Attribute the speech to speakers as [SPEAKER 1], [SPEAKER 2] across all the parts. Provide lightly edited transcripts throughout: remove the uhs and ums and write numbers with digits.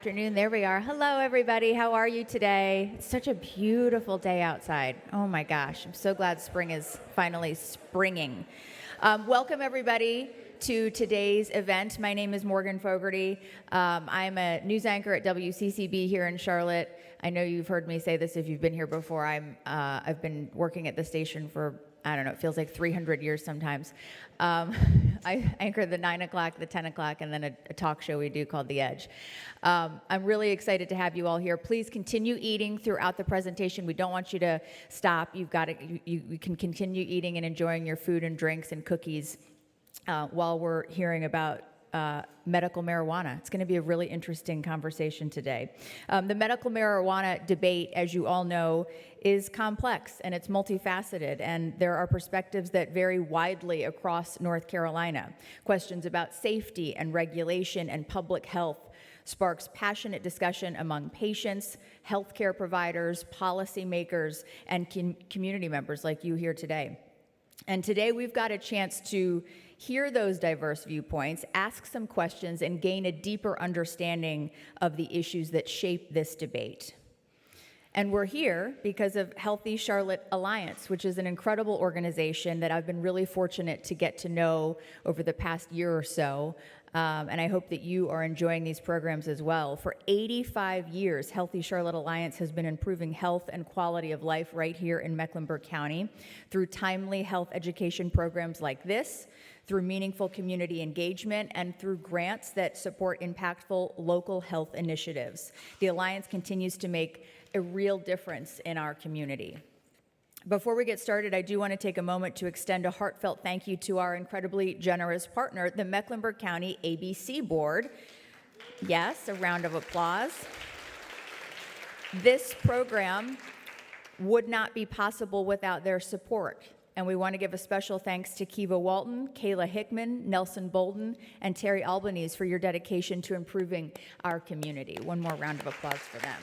[SPEAKER 1] Afternoon, there we are. Hello, everybody. How are you today? It's such a beautiful day outside. Oh my gosh, I'm so glad spring is finally springing. Welcome, everybody, to today's event. My name is Morgan Fogarty. I'm a news anchor at WCCB here in Charlotte. I know you've heard me say this if you've been here before. I've been working at the station for, I don't know, it feels like 300 years sometimes. I anchor the 9 o'clock, the 10 o'clock, and then a talk show we do called The Edge. I'm really excited to have you all here. Please continue eating throughout the presentation. We don't want you to stop. You can continue eating and enjoying your food and drinks and cookies while we're hearing about medical marijuana. It's going to be a really interesting conversation today. The medical marijuana debate, as you all know, is complex and it's multifaceted, and there are perspectives that vary widely across North Carolina. Questions about safety and regulation and public health sparks passionate discussion among patients, healthcare providers, policymakers, and community members like you here today. And today we've got a chance to hear those diverse viewpoints, ask some questions, and gain a deeper understanding of the issues that shape this debate. And we're here because of Healthy Charlotte Alliance, which is an incredible organization that I've been really fortunate to get to know over the past year or so. And I hope that you are enjoying these programs as well. For 85 years, Healthy Charlotte Alliance has been improving health and quality of life right here in Mecklenburg County through timely health education programs like this, through meaningful community engagement, and through grants that support impactful local health initiatives. The Alliance continues to make a real difference in our community. Before we get started, I do want to take a moment to extend a heartfelt thank you to our incredibly generous partner, the Mecklenburg County ABC Board. Yes, a round of applause. This program would not be possible without their support. And we want to give a special thanks to Kiva Walton, Kayla Hickman, Nelson Bolden, and Terry Albanese for your dedication to improving our community. One more round of applause for them.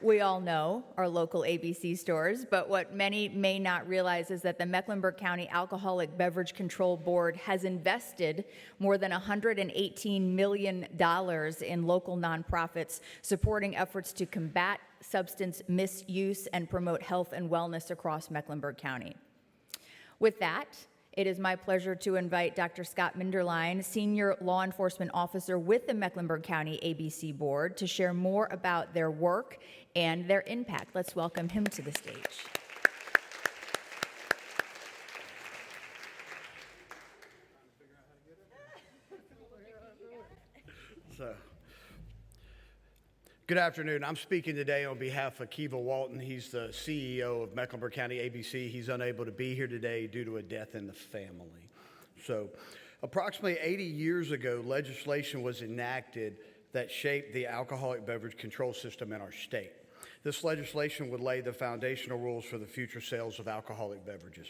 [SPEAKER 1] We all know our local ABC stores, but what many may not realize is that the Mecklenburg County Alcoholic Beverage Control Board has invested more than $118 million in local nonprofits supporting efforts to combat substance misuse and promote health and wellness across Mecklenburg County. With that, it is my pleasure to invite Dr. Scott Minderline, Senior Law Enforcement Officer with the Mecklenburg County ABC Board, to share more about their work and their impact. Let's welcome him to the stage.
[SPEAKER 2] Good afternoon. I'm speaking today on behalf of Kiva Walton. He's the CEO of Mecklenburg County ABC. He's unable to be here today due to a death in the family. So, approximately 80 years ago, legislation was enacted that shaped the alcoholic beverage control system in our state. This legislation would lay the foundational rules for the future sales of alcoholic beverages.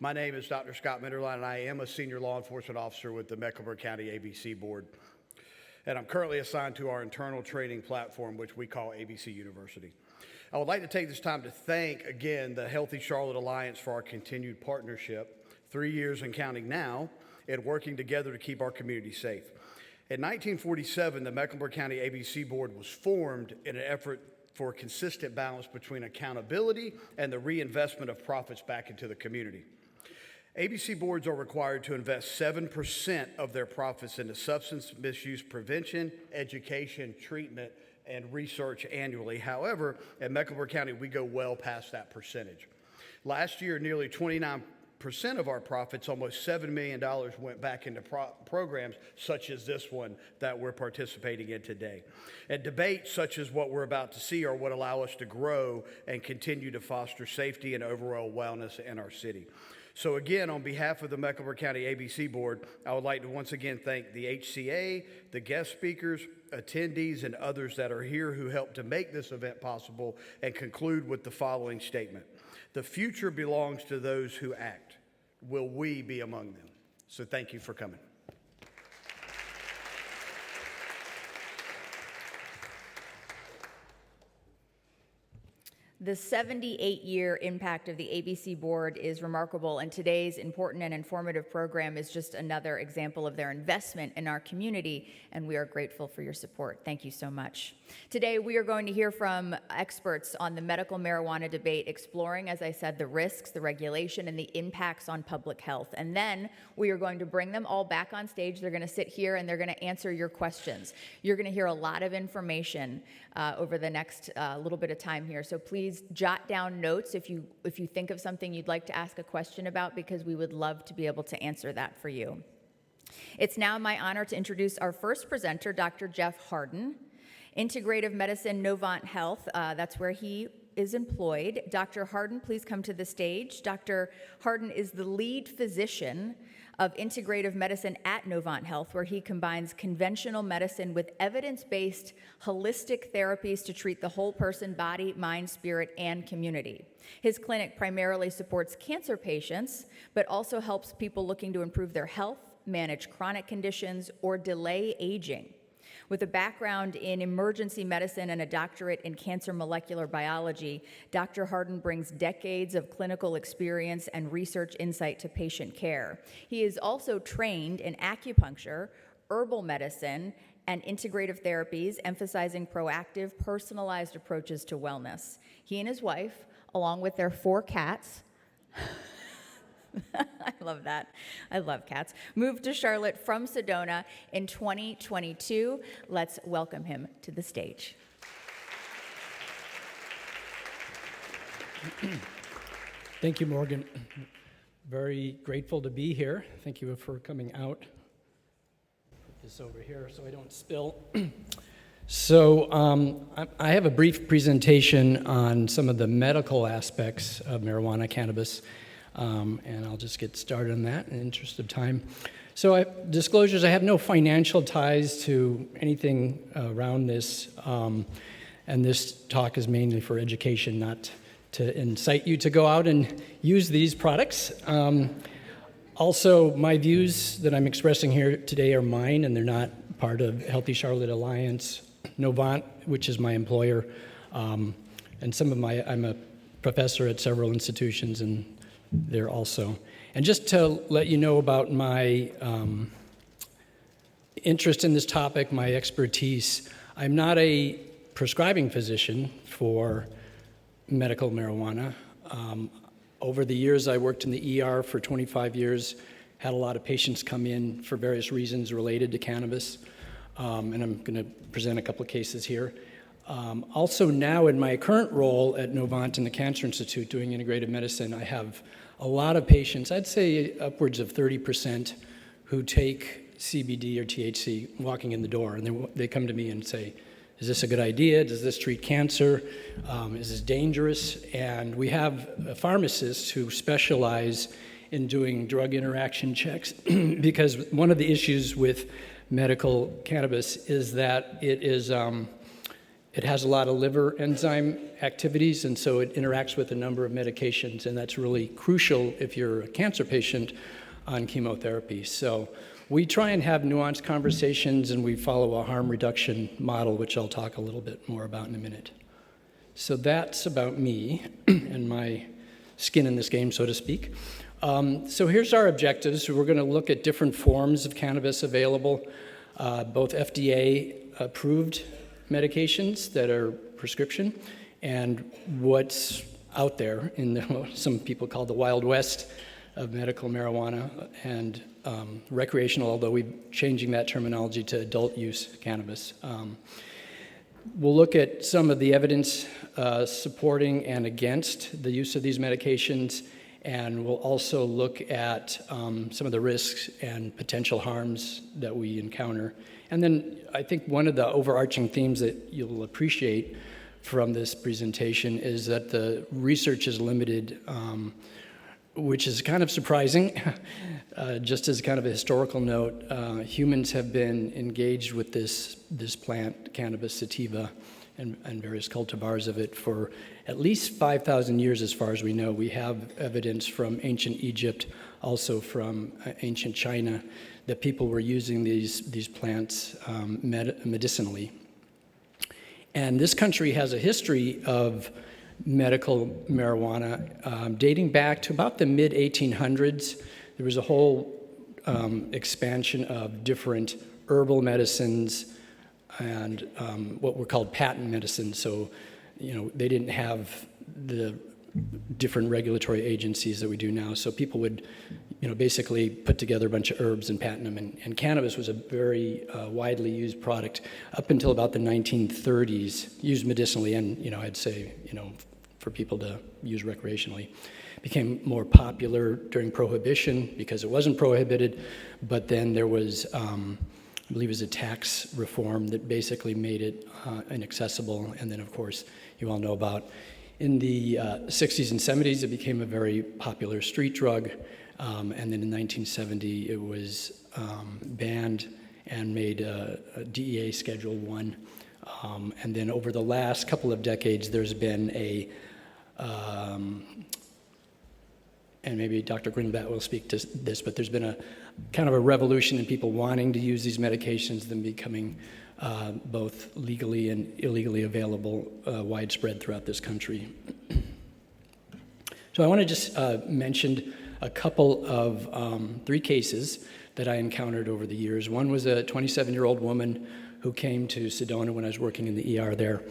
[SPEAKER 2] My name is Dr. Scott Minderline, and I am a Senior Law Enforcement Officer with the Mecklenburg County ABC Board. And I'm currently assigned to our internal training platform, which we call ABC University. I would like to take this time to thank, again, the Healthy Charlotte Alliance for our continued partnership, 3 years and counting now, in working together to keep our community safe. In 1947, the Mecklenburg County ABC Board was formed in an effort for a consistent balance between accountability and the reinvestment of profits back into the community. ABC boards are required to invest 7% of their profits into substance misuse prevention, education, treatment, and research annually. However, at Mecklenburg County, we go well past that percentage. Last year, nearly 29% of our profits, almost $7 million, went back into programs such as this one that we're participating in today. And debates such as what we're about to see are what allow us to grow and continue to foster safety and overall wellness in our city. So again, on behalf of the Mecklenburg County ABC Board, I would like to once again thank the HCA, the guest speakers, attendees, and others that are here who helped to make this event possible, and conclude with the following statement. The future belongs to those who act. Will we be among them? So thank you for coming.
[SPEAKER 1] The 78-year impact of the ABC board is remarkable, and today's important and informative program is just another example of their investment in our community, and we are grateful for your support. Thank you so much. Today, we are going to hear from experts on the medical marijuana debate, exploring, as I said, the risks, the regulation, and the impacts on public health. And then we are going to bring them all back on stage. They're going to sit here, and they're going to answer your questions. You're going to hear a lot of information over the next little bit of time here, so please jot down notes if you think of something you'd like to ask a question about, because we would love to be able to answer that for you. It's now my honor to introduce our first presenter, Dr. Jeff Hardin, Integrative Medicine, Novant Health. That's where he is employed. Dr. Hardin, please come to the stage. Dr. Hardin is the lead physician of integrative medicine at Novant Health, where he combines conventional medicine with evidence-based holistic therapies to treat the whole person, body, mind, spirit, and community. His clinic primarily supports cancer patients, but also helps people looking to improve their health, manage chronic conditions, or delay aging. With a background in emergency medicine and a doctorate in cancer molecular biology, Dr. Hardin brings decades of clinical experience and research insight to patient care. He is also trained in acupuncture, herbal medicine, and integrative therapies, emphasizing proactive, personalized approaches to wellness. He and his wife, along with their 4 cats, I love that. I love cats. Moved to Charlotte from Sedona in 2022. Let's welcome him to the stage.
[SPEAKER 3] Thank you, Morgan. Very grateful to be here. Thank you for coming out. Put this over here so I don't spill. So I have a brief presentation on some of the medical aspects of marijuana cannabis. And I'll just get started on that in the interest of time. So disclosures, I have no financial ties to anything around this, and this talk is mainly for education, not to incite you to go out and use these products. Also, my views that I'm expressing here today are mine, and they're not part of Healthy Charlotte Alliance, Novant, which is my employer, and I'm a professor at several institutions, and there also. And just to let you know about my interest in this topic, my expertise, I'm not a prescribing physician for medical marijuana. Over the years, I worked in the ER for 25 years, had a lot of patients come in for various reasons related to cannabis, and I'm going to present a couple of cases here. Also now in my current role at Novant in the Cancer Institute doing integrative medicine, I have a lot of patients, I'd say upwards of 30%, who take CBD or THC walking in the door, and they come to me and say, is this a good idea? Does this treat cancer? Is this dangerous? And we have pharmacists who specialize in doing drug interaction checks because one of the issues with medical cannabis is that it has a lot of liver enzyme activities, and so it interacts with a number of medications, and that's really crucial if you're a cancer patient on chemotherapy. So we try and have nuanced conversations, and we follow a harm reduction model, which I'll talk a little bit more about in a minute. So that's about me and my skin in this game, so to speak. So here's our objectives. We're going to look at different forms of cannabis available, both FDA-approved medications that are prescription, and what's out there in what some people call the Wild West of medical marijuana and recreational, although we're changing that terminology to adult use cannabis. We'll look at some of the evidence supporting and against the use of these medications, and we'll also look at some of the risks and potential harms that we encounter. And then I think one of the overarching themes that you'll appreciate from this presentation is that the research is limited, which is kind of surprising. Just as kind of a historical note, humans have been engaged with this plant, cannabis sativa, and various cultivars of it for at least 5,000 years as far as we know. We have evidence from ancient Egypt, also from ancient China, that people were using these plants medicinally. And this country has a history of medical marijuana dating back to about the mid-1800s. There was a whole expansion of different herbal medicines and what were called patent medicines. So, they didn't have the different regulatory agencies that we do now. So people would, basically put together a bunch of herbs and patent them. And cannabis was a very widely used product up until about the 1930s, used medicinally and, I'd say, for people to use recreationally. Became more popular during Prohibition because it wasn't prohibited, but then there was, I believe it was a tax reform that basically made it inaccessible. And then, of course, you all know about in the 60s and 70s, it became a very popular street drug. And then in 1970, it was banned and made a DEA Schedule I. And then over the last couple of decades, there's been and maybe Dr. Greenblatt will speak to this, but there's been a kind of a revolution in people wanting to use these medications, them becoming both legally and illegally available widespread throughout this country. So I want to just mention a couple of 3 cases that I encountered over the years. One was a 27-year-old woman who came to Sedona when I was working in the ER there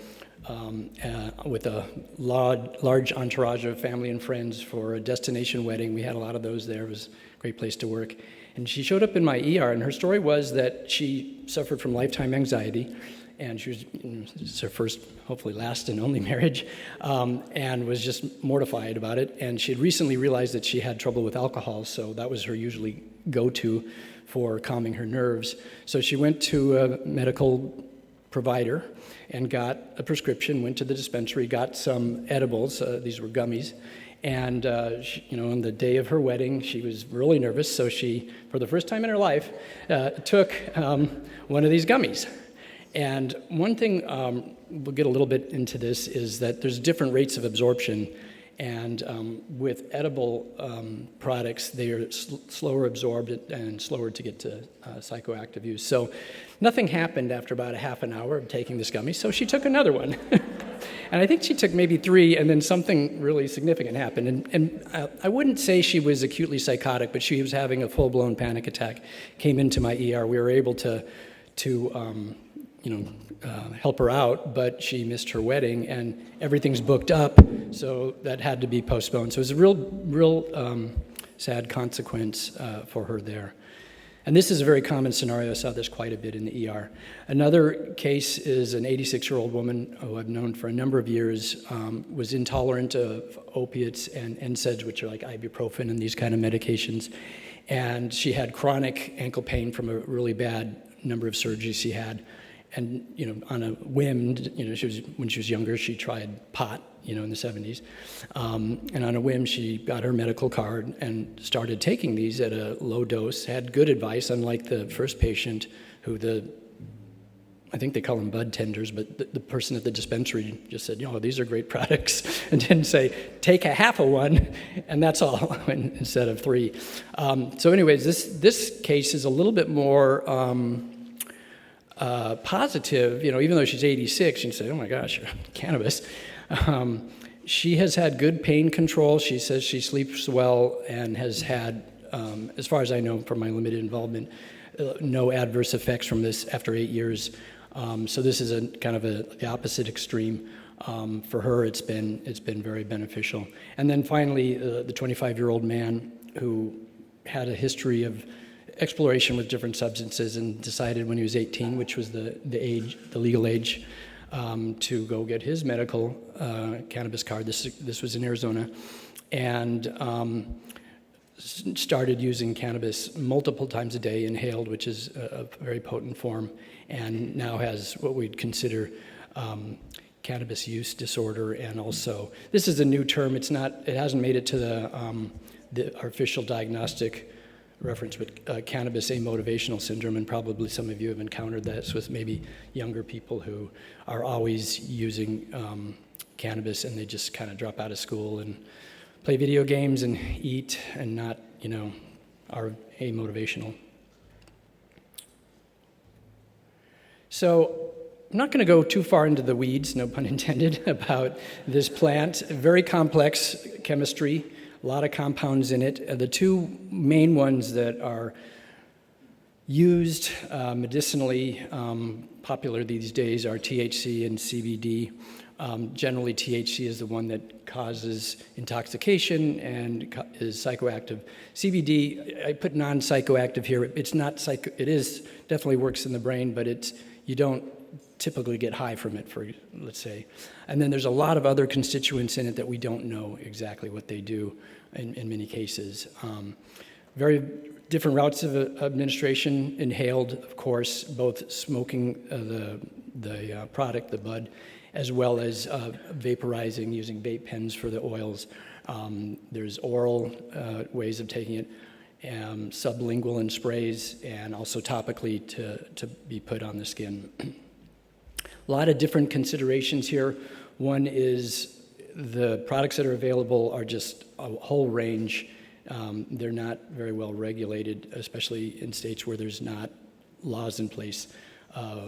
[SPEAKER 3] with a large entourage of family and friends for a destination wedding. We had a lot of those there. It was a great place to work. And she showed up in my ER, and her story was that she suffered from lifetime anxiety, and she was, it's her first, hopefully last and only marriage, and was just mortified about it. And she had recently realized that she had trouble with alcohol, so that was her usually go-to for calming her nerves. So she went to a medical provider and got a prescription, went to the dispensary, got some edibles, these were gummies, and on the day of her wedding, she was really nervous, so she, for the first time in her life, took one of these gummies. And one thing, we'll get a little bit into this, is that there's different rates of absorption, and with edible products, they are slower absorbed and slower to get to psychoactive use. So nothing happened after about a half an hour of taking this gummy, so she took another one. And I think she took maybe 3, and then something really significant happened. And I wouldn't say she was acutely psychotic, but she was having a full-blown panic attack, came into my ER. We were able to help her out, but she missed her wedding, and everything's booked up, so that had to be postponed. So it was a real sad consequence for her there. And this is a very common scenario. I saw this quite a bit in the ER. Another case is an 86-year-old woman who I've known for a number of years, was intolerant of opiates and NSAIDs, which are like ibuprofen and these kind of medications. And she had chronic ankle pain from a really bad number of surgeries she had. And, on a whim, when she was younger, she tried pot, in the 70s. And on a whim, she got her medical card and started taking these at a low dose, had good advice, unlike the first patient who I think they call them bud tenders, but the person at the dispensary just said, these are great products, and didn't say, take a half of one, and that's all, instead of 3. So anyways, this case is a little bit more positive, even though she's 86, you say, oh my gosh, cannabis. She has had good pain control. She says she sleeps well and has had, as far as I know from my limited involvement, no adverse effects from this after 8 years. So this is a kind of the opposite extreme. For her, it's been very beneficial. And then finally, the 25-year-old man who had a history of exploration with different substances and decided when he was 18, which was the legal age, to go get his medical cannabis card. This was in Arizona, and started using cannabis multiple times a day, inhaled, which is a very potent form, and now has what we'd consider cannabis use disorder. And also, this is a new term. It hasn't made it to the official diagnostic reference, but cannabis amotivational syndrome, and probably some of you have encountered this with maybe younger people who are always using cannabis, and they just kind of drop out of school and play video games and eat and not, are amotivational. So I'm not going to go too far into the weeds, no pun intended, about this plant. Very complex chemistry, a lot of compounds in it. The two main ones that are used medicinally, popular these days, are THC and CBD. Generally, THC is the one that causes intoxication and is psychoactive. CBD, I put non-psychoactive here. It's not psycho. It is definitely works in the brain, but you don't typically get high from it, let's say. And then there's a lot of other constituents in it that we don't know exactly what they do in many cases. Very different routes of administration, inhaled, of course, both smoking the product, the bud, as well as vaporizing using vape pens for the oils. There's oral ways of taking it, sublingual in sprays, and also topically to be put on the skin. A lot of different considerations here. One is the products that are available are just a whole range. They're not very well regulated, especially in states where there's not laws in place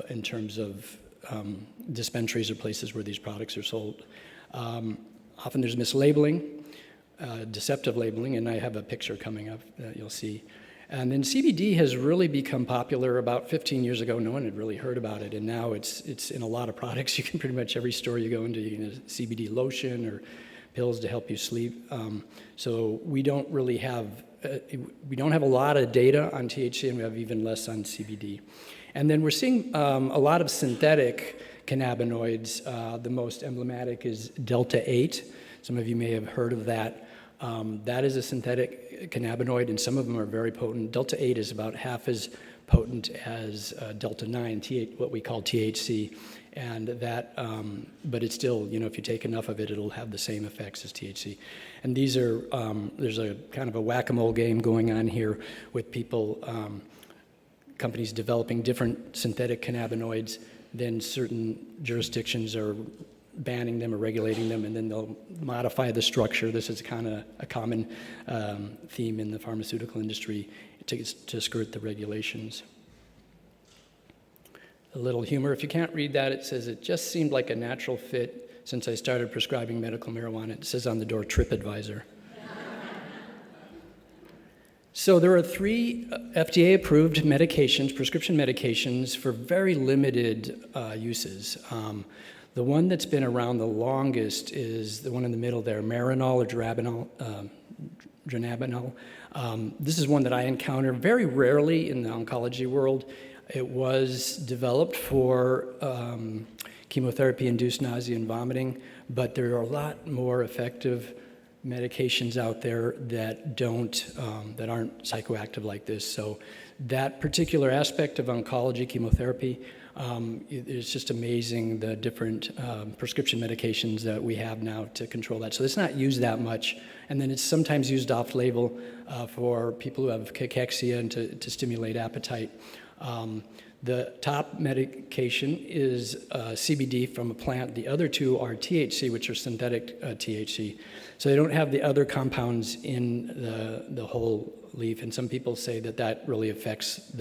[SPEAKER 3] in terms of dispensaries or places where these products are sold. Often there's mislabeling, deceptive labeling, and I have a picture coming up that you'll see. And then CBD has really become popular. About 15 years ago, no one had really heard about it, and now it's in a lot of products. You can pretty much every store you go into, you can get CBD lotion or pills to help you sleep. So we don't really have a lot of data on THC, and we have even less on CBD. And then we're seeing a lot of synthetic cannabinoids. The most emblematic is Delta-8. Some of you may have heard of that. That is a synthetic cannabinoid, and some of them are very potent. Delta-8 is about half as potent as Delta-9, what we call THC. And that, but it's still, if you take enough of it, it'll have the same effects as THC. And these are, there's a kind of a whack-a-mole game going on here with people, companies developing different synthetic cannabinoids, then certain jurisdictions are banning them or regulating them, and then they'll modify the structure. This is kind of a common theme in the pharmaceutical industry to skirt the regulations. A little humor. If you can't read that, it says, "It just seemed like a natural fit since I started prescribing medical marijuana." It says on the door, TripAdvisor. So there are 3 FDA-approved medications, prescription medications, for very limited uses. The one that's been around the longest is the one in the middle there, Marinol or Dronabinol. This is one that I encounter very rarely in the oncology world. It was developed for chemotherapy-induced nausea and vomiting, but there are a lot more effective medications out there that that aren't psychoactive like this. So that particular aspect of oncology, chemotherapy, it's just amazing the different prescription medications that we have now to control that. So it's not used that much, and then it's sometimes used off-label for people who have cachexia and to stimulate appetite. The top medication is CBD from a plant. The other 2 are THC, which are synthetic THC. So they don't have the other compounds in the whole leaf, and some people say that really affects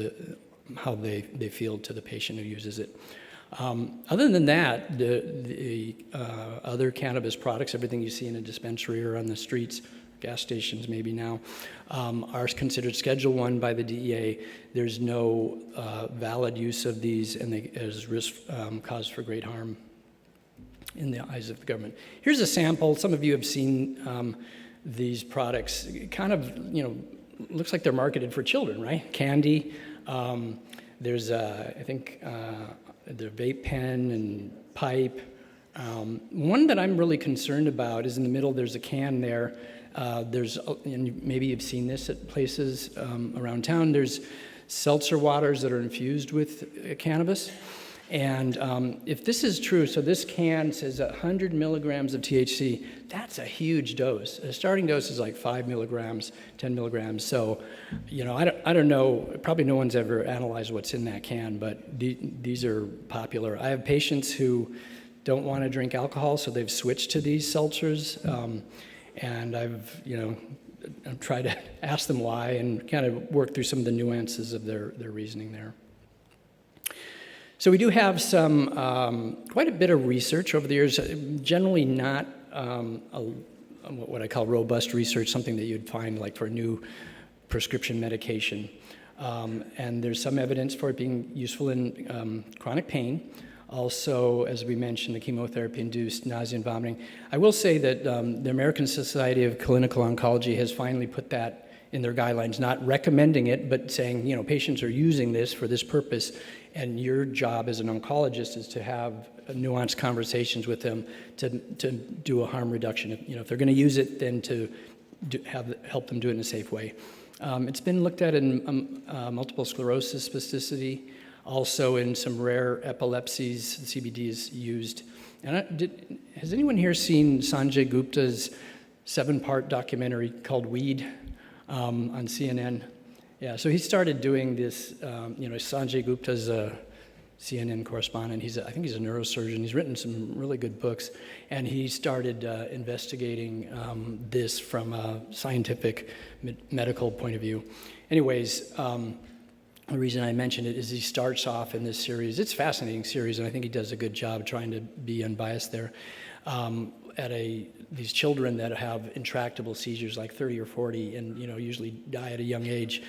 [SPEAKER 3] how they feel to the patient who uses it. Other than that, the other cannabis products, everything you see in a dispensary or on the streets, gas stations maybe now, are considered Schedule I by the DEA. There's no valid use of these, and there's risk cause for great harm in the eyes of the government. Here's a sample. Some of you have seen these products. Kind of, looks like they're marketed for children, right? Candy. There's, I think, the vape pen and pipe. One that I'm really concerned about is in the middle. There's a can there. And maybe you've seen this at places around town. There's seltzer waters that are infused with cannabis. And if this is true, so this can says 100 milligrams of THC. That's a huge dose. A starting dose is like 5 milligrams, 10 milligrams. So, I don't know. Probably no one's ever analyzed what's in that can, but these are popular. I have patients who don't want to drink alcohol, so they've switched to these seltzers. And I've tried to ask them why and kind of work through some of the nuances of their reasoning there. So we do have some, quite a bit of research over the years, generally not what I call robust research, something that you'd find like for a new prescription medication. And there's some evidence for it being useful in chronic pain. Also, as we mentioned, the chemotherapy-induced nausea and vomiting. I will say that the American Society of Clinical Oncology has finally put that in their guidelines, not recommending it, but saying, patients are using this for this purpose, and your job as an oncologist is to have nuanced conversations with them to do a harm reduction. If they're going to use it, then to help them do it in a safe way. It's been looked at in multiple sclerosis spasticity, also in some rare epilepsies. CBD is used. And has anyone here seen Sanjay Gupta's 7-part documentary called Weed on CNN? Yeah, so he started doing this. Sanjay Gupta's a CNN correspondent. I think he's a neurosurgeon. He's written some really good books, and he started investigating this from a scientific medical point of view. Anyways, the reason I mention it is he starts off in this series. It's a fascinating series, and I think he does a good job trying to be unbiased there. These children that have intractable seizures, like 30 or 40, and usually die at a young age.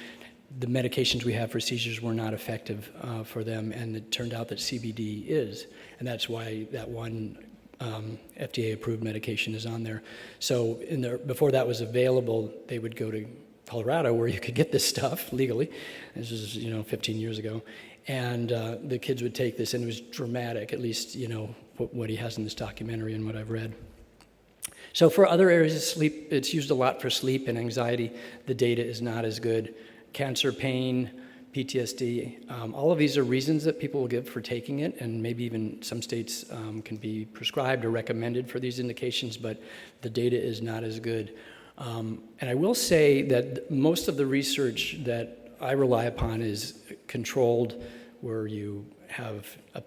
[SPEAKER 3] The medications we have for seizures were not effective for them, and it turned out that CBD is, and that's why that one FDA-approved medication is on there. So before that was available, they would go to Colorado, where you could get this stuff legally. This was 15 years ago, and the kids would take this, and it was dramatic. At least what he has in this documentary and what I've read. So for other areas of sleep, it's used a lot for sleep and anxiety. The data is not as good. Cancer, pain, PTSD, all of these are reasons that people will give for taking it, and maybe even some states can be prescribed or recommended for these indications, but the data is not as good. And I will say that most of the research that I rely upon is controlled, where you have a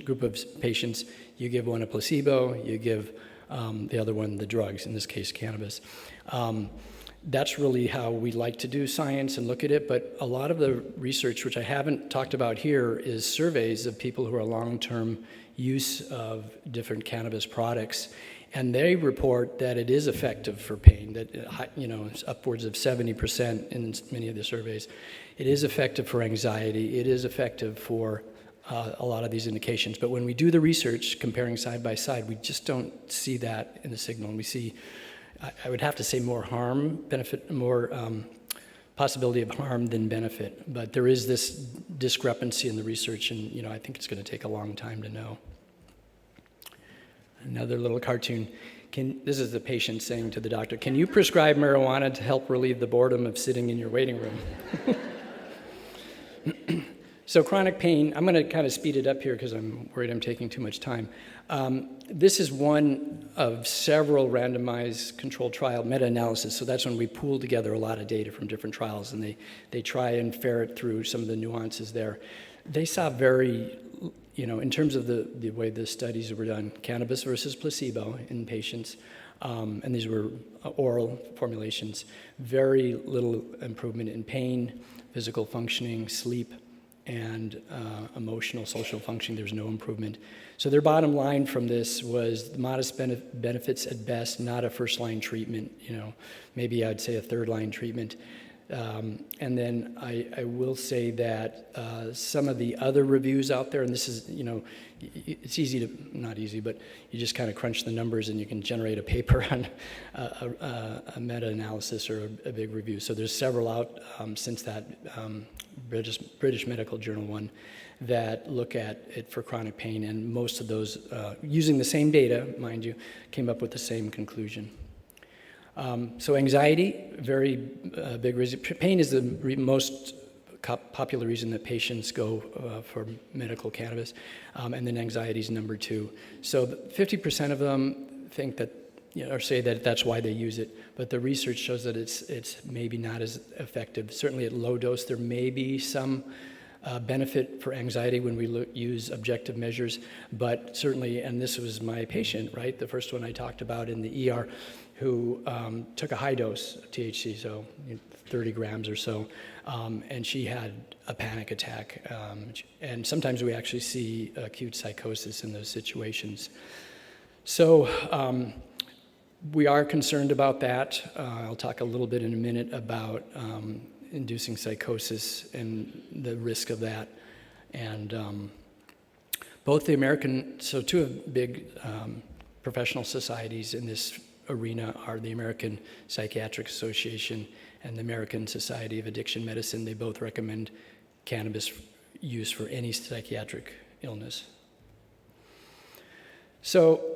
[SPEAKER 3] group of patients, you give one a placebo, you give the other one the drugs, in this case cannabis. That's really how we like to do science and look at it, but a lot of the research, which I haven't talked about here, is surveys of people who are long-term use of different cannabis products, and they report that it is effective for pain, that it's upwards of 70% in many of the surveys. It is effective for anxiety, it is effective for a lot of these indications, but when we do the research comparing side by side, we just don't see that in the signal, and we see, I would have to say, more possibility of harm than benefit. But there is this discrepancy in the research, and I think it's going to take a long time to know. Another little cartoon. This is the patient saying to the doctor, "Can you prescribe marijuana to help relieve the boredom of sitting in your waiting room?" So chronic pain, I'm going to kind of speed it up here because I'm worried I'm taking too much time. This is one of several randomized controlled trial meta-analysis. So that's when we pool together a lot of data from different trials, and they try and ferret through some of the nuances there. They saw very, in terms of the way the studies were done, cannabis versus placebo in patients, and these were oral formulations, very little improvement in pain, physical functioning, sleep, and emotional, social functioning. There's no improvement. So their bottom line from this was modest benefits at best, not a first-line treatment, maybe I'd say a third-line treatment. And then I will say that some of the other reviews out there, and this is, it's easy to, not easy, but you just kind of crunch the numbers and you can generate a paper on a meta-analysis or a big review. So there's several out since that British Medical Journal one that look at it for chronic pain, and most of those, using the same data, mind you, came up with the same conclusion. So anxiety, very big reason. Pain is the most popular reason that patients go for medical cannabis, and then anxiety is number 2. So 50% of them think that, or say that that's why they use it, but the research shows that it's maybe not as effective. Certainly at low dose, there may be some benefit for anxiety when we use objective measures, but certainly, and this was my patient, right, the first one I talked about in the ER, who took a high dose of THC, so 30 grams or so, and she had a panic attack. And sometimes we actually see acute psychosis in those situations. So we are concerned about that. I'll talk a little bit in a minute about inducing psychosis and the risk of that. And both the American, so two of big professional societies in this arena are the American Psychiatric Association and the American Society of Addiction Medicine. They both recommend cannabis use for any psychiatric illness. So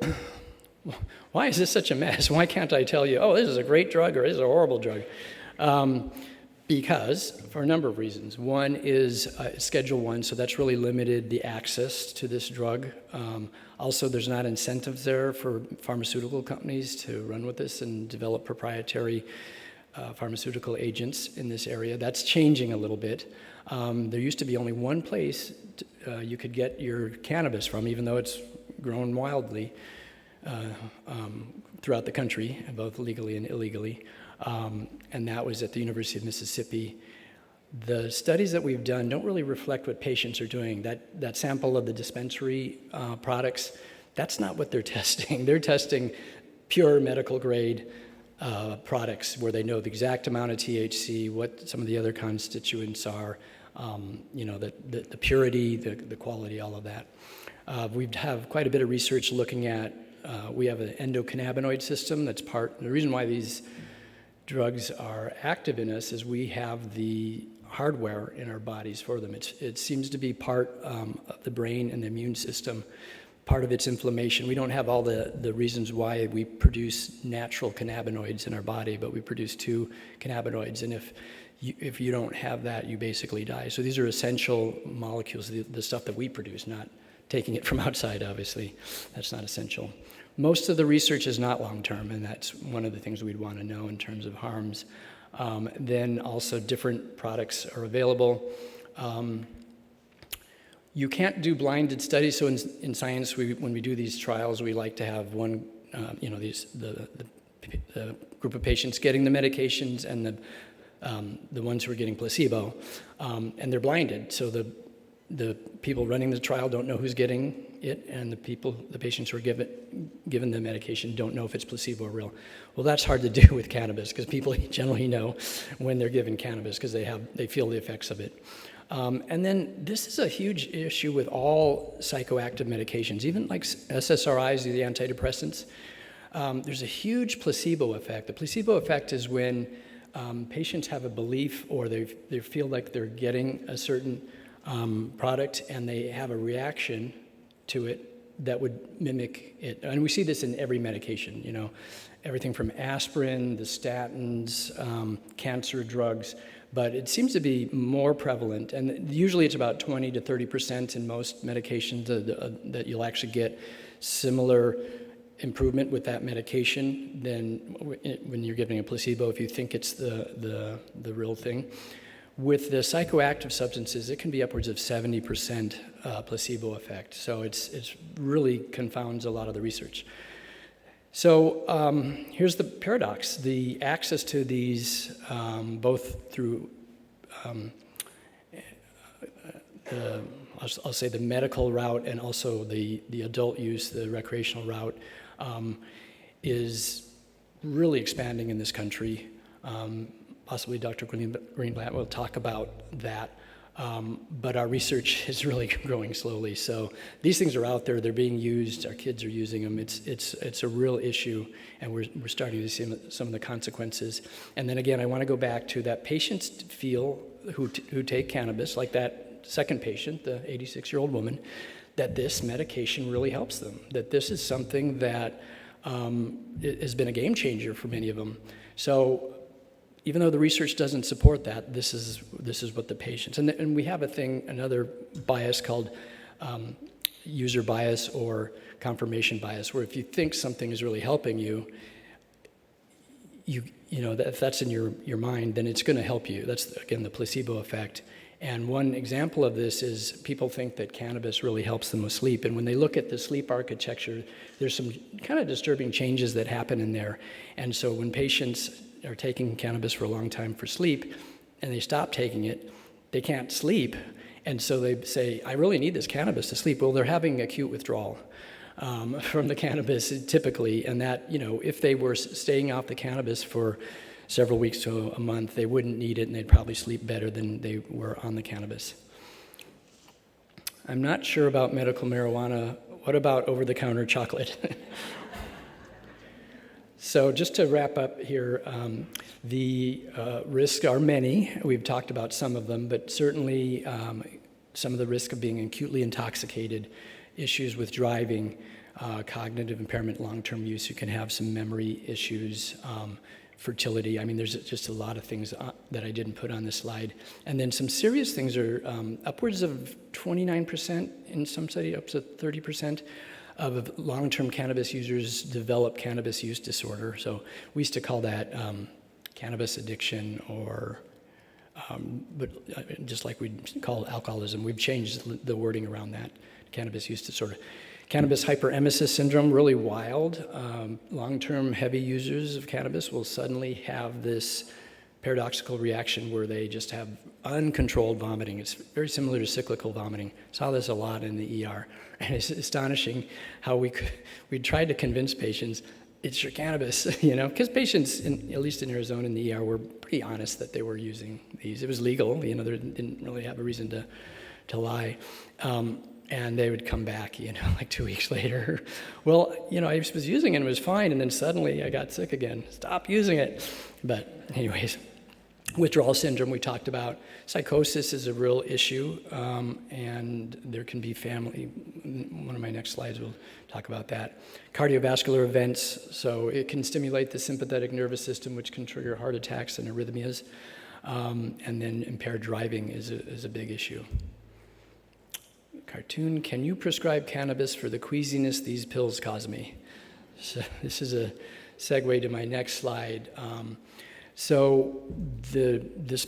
[SPEAKER 3] why is this such a mess? Why can't I tell you, oh, this is a great drug or this is a horrible drug? Because, for a number of reasons. One is Schedule I, so that's really limited the access to this drug. Also, there's not incentives there for pharmaceutical companies to run with this and develop proprietary pharmaceutical agents in this area. That's changing a little bit. There used to be only one place you could get your cannabis from, even though it's grown wildly throughout the country, both legally and illegally. And that was at the University of Mississippi. The studies that we've done don't really reflect what patients are doing. That sample of the dispensary products, that's not what they're testing. They're testing pure medical grade products where they know the exact amount of THC, what some of the other constituents are, the purity, the quality, all of that. We have quite a bit of research looking at, we have an endocannabinoid system that's the reason why these drugs are active in us is we have the hardware in our bodies for them. It seems to be part of the brain and the immune system. Part of its inflammation. We don't have all the reasons why we produce natural cannabinoids in our body, but we produce 2 cannabinoids, and if you don't have that, you basically die. So these are essential molecules, the stuff that we produce, not taking it from outside, obviously. That's not essential. Most of the research is not long-term, and that's one of the things we'd want to know in terms of harms. Then also different products are available. You can't do blinded studies, so in science, when we do these trials, we like to have one, the group of patients getting the medications and the ones who are getting placebo, and they're blinded. So the people running the trial don't know who's getting it, and the patients who are given the medication don't know if it's placebo or real. Well, that's hard to do with cannabis because people generally know when they're given cannabis because they feel the effects of it. And then this is a huge issue with all psychoactive medications, even like SSRIs, the antidepressants. There's a huge placebo effect. The placebo effect is when patients have a belief or they feel like they're getting a certain product and they have a reaction to it that would mimic it. And we see this in every medication, everything from aspirin, the statins, cancer drugs. But it seems to be more prevalent, and usually it's about 20 to 30% in most medications that you'll actually get similar improvement with that medication than when you're giving a placebo if you think it's the real thing. With the psychoactive substances, it can be upwards of 70% placebo effect, so it's really confounds a lot of the research. So here's the paradox. The access to these, both through, I'll say the medical route and also the adult use, the recreational route, is really expanding in this country. Possibly Dr. Greenblatt will talk about that. But our research is really growing slowly. So these things are out there, they're being used, our kids are using them. It's a real issue, and we're starting to see some of the consequences. And then again, I want to go back to that patients feel who take cannabis, like that second patient, the 86-year-old woman, that this medication really helps them, that this is something that has been a game changer for many of them. So even though the research doesn't support that, this is what the patients, and we have another bias called user bias or confirmation bias, where if you think something is really helping you, if that's in your mind, then it's going to help you. That's, again, the placebo effect. And one example of this is people think that cannabis really helps them with sleep. And when they look at the sleep architecture, there's some kind of disturbing changes that happen in there. And so when patients are taking cannabis for a long time for sleep and they stop taking it, they can't sleep. And so they say, I really need this cannabis to sleep. Well, they're having acute withdrawal from the cannabis typically. And that, if they were staying off the cannabis for several weeks to a month, they wouldn't need it and they'd probably sleep better than they were on the cannabis. I'm not sure about medical marijuana. What about over-the-counter chocolate? So just to wrap up here, the risks are many. We've talked about some of them, but certainly some of the risk of being acutely intoxicated, issues with driving, cognitive impairment, long-term use. You can have some memory issues, fertility. I mean, there's just a lot of things that I didn't put on this slide. And then some serious things are upwards of 29%, in some study up to 30% of long-term cannabis users develop cannabis use disorder. So we used to call that cannabis addiction, or but just like we call alcoholism, we've changed the wording around that, cannabis use disorder. Cannabis hyperemesis syndrome, really wild. Long-term heavy users of cannabis will suddenly have this paradoxical reaction where they just have uncontrolled vomiting. It's very similar to cyclical vomiting. Saw this a lot in the ER. And it's astonishing how we tried to convince patients, it's your cannabis, because patients, at least in Arizona in the ER, were pretty honest that they were using these. It was legal, they didn't really have a reason to lie. And they would come back, like 2 weeks later. Well, I was using it and it was fine, and then suddenly I got sick again. Stop using it. But anyways, withdrawal syndrome we talked about. Psychosis is a real issue, and there can be family. One of my next slides will talk about that. Cardiovascular events, so it can stimulate the sympathetic nervous system, which can trigger heart attacks and arrhythmias. And then impaired driving is a big issue. Cartoon, can you prescribe cannabis for the queasiness these pills cause me? So this is a segue to my next slide. So this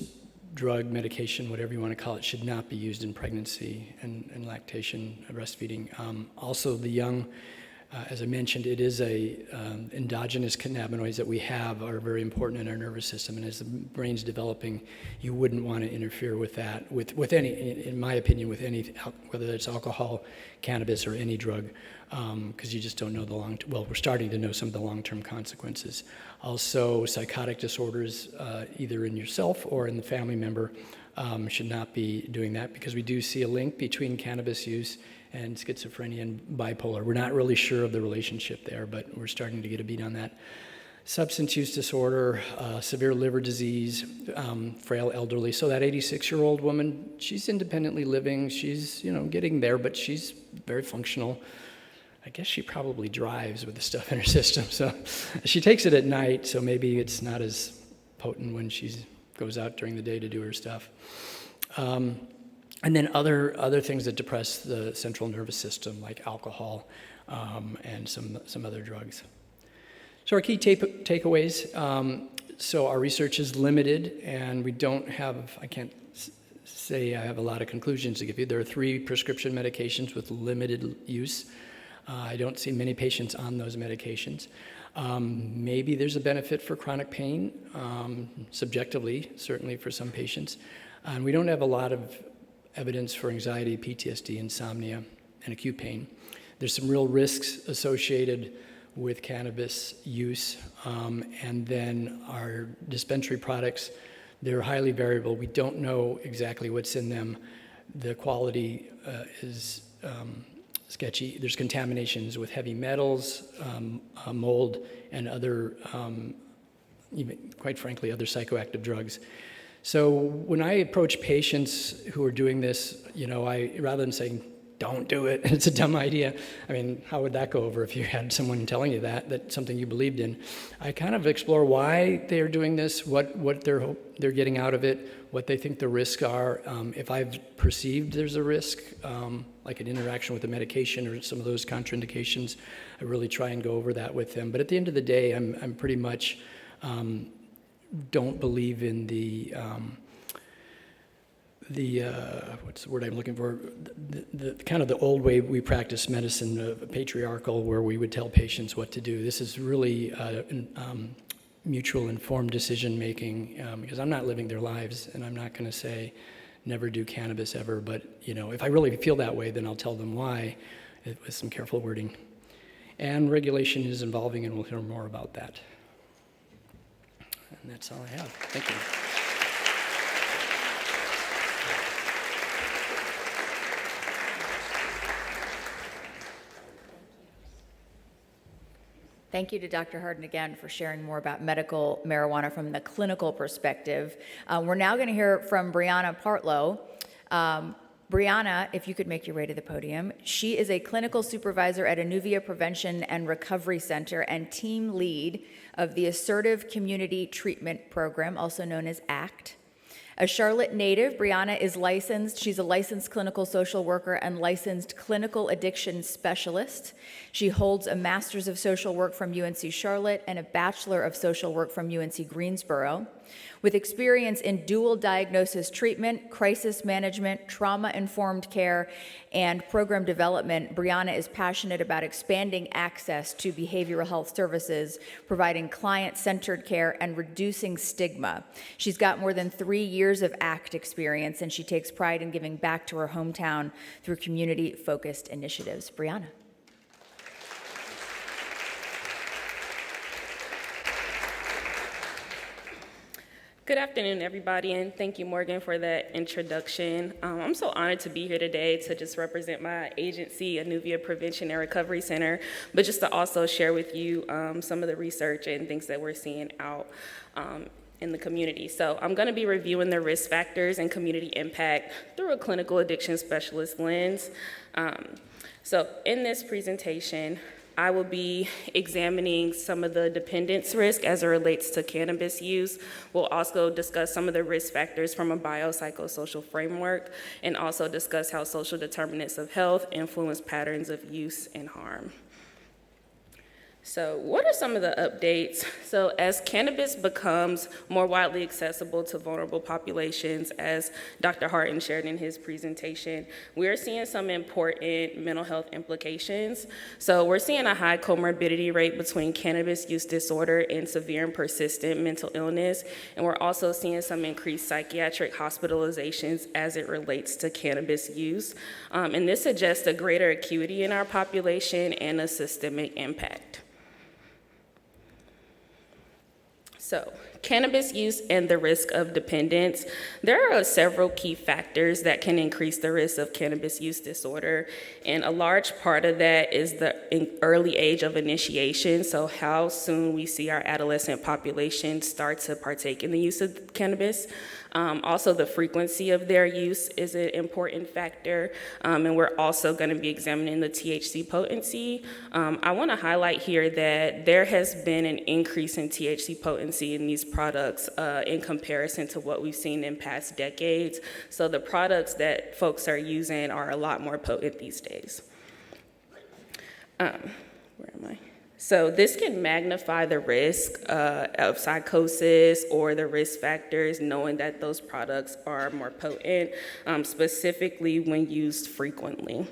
[SPEAKER 3] drug, medication, whatever you want to call it, should not be used in pregnancy and lactation, breastfeeding. Also, the young, as I mentioned, it is endogenous cannabinoids that we have are very important in our nervous system, and as the brain's developing, you wouldn't want to interfere with that, with any, in my opinion, with any, whether it's alcohol, cannabis, or any drug, because you just don't know well, we're starting to know some of the long-term consequences. Also, psychotic disorders, either in yourself or in the family member, should not be doing that, because we do see a link between cannabis use and schizophrenia and bipolar. We're not really sure of the relationship there, but we're starting to get a beat on that. Substance use disorder, severe liver disease, frail elderly. So that 86-year-old woman, she's independently living, she's getting there, but she's very functional. I guess she probably drives with the stuff in her system. So she takes it at night, so maybe it's not as potent when she goes out during the day to do her stuff. And then other things that depress the central nervous system, like alcohol and some other drugs. So our key takeaways. So our research is limited, and we don't have, I can't say I have a lot of conclusions to give you. There are 3 prescription medications with limited use. I don't see many patients on those medications. Maybe there's a benefit for chronic pain, subjectively, certainly for some patients. And we don't have a lot of evidence for anxiety, PTSD, insomnia, and acute pain. There's some real risks associated with cannabis use. And then our dispensary products, they're highly variable. We don't know exactly what's in them. The quality is sketchy. There's contaminations with heavy metals, mold, and other, even, quite frankly, other psychoactive drugs. So when I approach patients who are doing this, I, rather than saying, don't do it, it's a dumb idea. I mean, how would that go over if you had someone telling you that's something you believed in? I kind of explore why they're doing this, what they're getting out of it, what they think the risks are. If I've perceived there's a risk, like an interaction with the medication or some of those contraindications, I really try and go over that with them. But at the end of the day, I'm pretty much don't believe in what's the word I'm looking for? The kind of the old way we practice medicine, patriarchal, where we would tell patients what to do. This is really mutual informed decision making, because I'm not living their lives, and I'm not going to say never do cannabis ever. But if I really feel that way, then I'll tell them why, with some careful wording. And regulation is evolving, and we'll hear more about that. And that's all I have. Thank you.
[SPEAKER 1] Thank you to Dr. Hardin again for sharing more about medical marijuana from the clinical perspective. We're now going to hear from Brianna Partlow. Brianna, if you could make your way to the podium. She is a clinical supervisor at Anuvia Prevention and Recovery Center and team lead of the Assertive Community Treatment Program, also known as ACT. A Charlotte native, Brianna is licensed. She's a licensed clinical social worker and licensed clinical addiction specialist. She holds a Master's of Social Work from UNC Charlotte and a Bachelor of Social Work from UNC Greensboro. With experience in dual diagnosis treatment, crisis management, trauma-informed care, and program development, Brianna is passionate about expanding access to behavioral health services, providing client-centered care, and reducing stigma. She's got more than 3 years of ACT experience, and she takes pride in giving back to her hometown through community-focused initiatives. Brianna.
[SPEAKER 4] Good afternoon, everybody, and thank you, Morgan, for that introduction. I'm so honored to be here today to just represent my agency, Anuvia Prevention and Recovery Center, but just to also share with you some of the research and things that we're seeing out in the community. So I'm going to be reviewing the risk factors and community impact through a clinical addiction specialist lens. So in this presentation, I will be examining some of the dependence risk as it relates to cannabis use. We'll also discuss some of the risk factors from a biopsychosocial framework and also discuss how social determinants of health influence patterns of use and harm. So what are some of the updates? So as cannabis becomes more widely accessible to vulnerable populations, as Dr. Hardin shared in his presentation, we're seeing some important mental health implications. So we're seeing a high comorbidity rate between cannabis use disorder and severe and persistent mental illness. And we're also seeing some increased psychiatric hospitalizations as it relates to cannabis use. And this suggests a greater acuity in our population and a systemic impact. So, cannabis use and the risk of dependence. There are several key factors that can increase the risk of cannabis use disorder, and a large part of that is the early age of initiation, so how soon we see our adolescent population start to partake in the use of cannabis. Also, the frequency of their use is an important factor, and we're also going to be examining the THC potency. I want to highlight here that there has been an increase in THC potency in these products in comparison to what we've seen in past decades. So the products that folks are using are a lot more potent these days. Where am I? So this can magnify the risk of psychosis or the risk factors, knowing that those products are more potent, specifically when used frequently.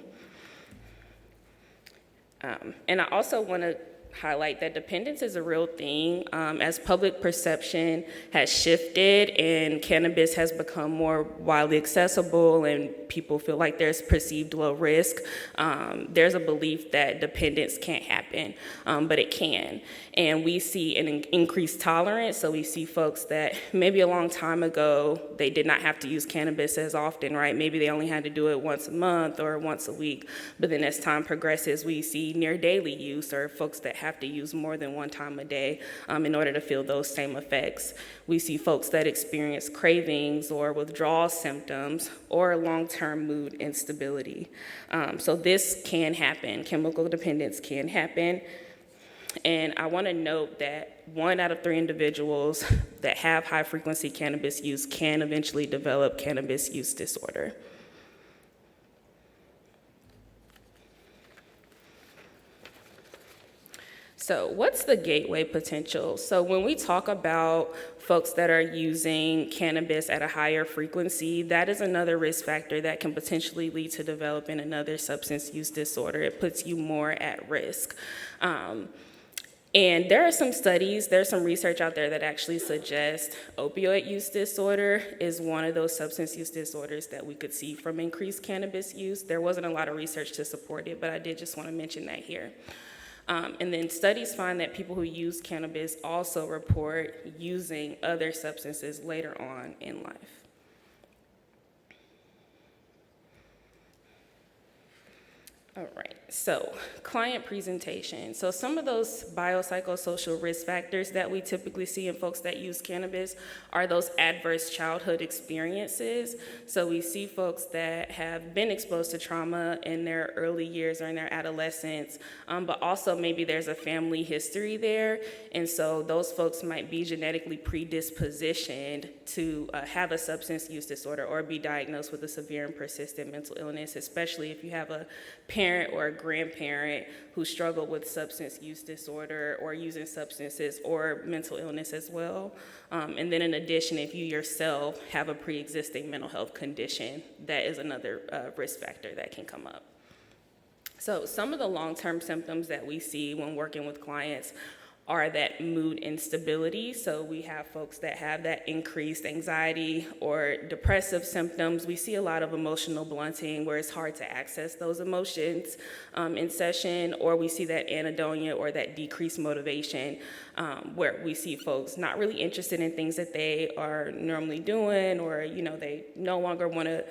[SPEAKER 4] And I also want to highlight that dependence is a real thing. As public perception has shifted and cannabis has become more widely accessible and people feel like there's perceived low risk, there's a belief that dependence can't happen, but it can. And we see an increased tolerance, so we see folks that maybe a long time ago, they did not have to use cannabis as often, right? Maybe they only had to do it once a month or once a week, but then as time progresses, we see near daily use or folks that have to use more than one time a day in order to feel those same effects. We see folks that experience cravings or withdrawal symptoms or long-term mood instability. So this can happen. Chemical dependence can happen. And I want to note that 1 out of 3 individuals that have high-frequency cannabis use can eventually develop cannabis use disorder. So what's the gateway potential? So when we talk about folks that are using cannabis at a higher frequency, that is another risk factor that can potentially lead to developing another substance use disorder. It puts you more at risk. And there are some studies, there's some research out there that actually suggests opioid use disorder is one of those substance use disorders that we could see from increased cannabis use. There wasn't a lot of research to support it, but I did just want to mention that here. And then studies find that people who use cannabis also report using other substances later on in life. All right, so client presentation. So some of those biopsychosocial risk factors that we typically see in folks that use cannabis are those adverse childhood experiences. So we see folks that have been exposed to trauma in their early years or in their adolescence, but also maybe there's a family history there. And so those folks might be genetically predispositioned to have a substance use disorder or be diagnosed with a severe and persistent mental illness, especially if you have a parent or a grandparent who struggle with substance use disorder or using substances or mental illness as well. And then in addition, if you yourself have a pre-existing mental health condition, that is another risk factor that can come up. So some of the long-term symptoms that we see when working with clients are that mood instability. So we have folks that have that increased anxiety or depressive symptoms. We see a lot of emotional blunting where it's hard to access those emotions in session, or we see that anhedonia or that decreased motivation where we see folks not really interested in things that they are normally doing, or they no longer want to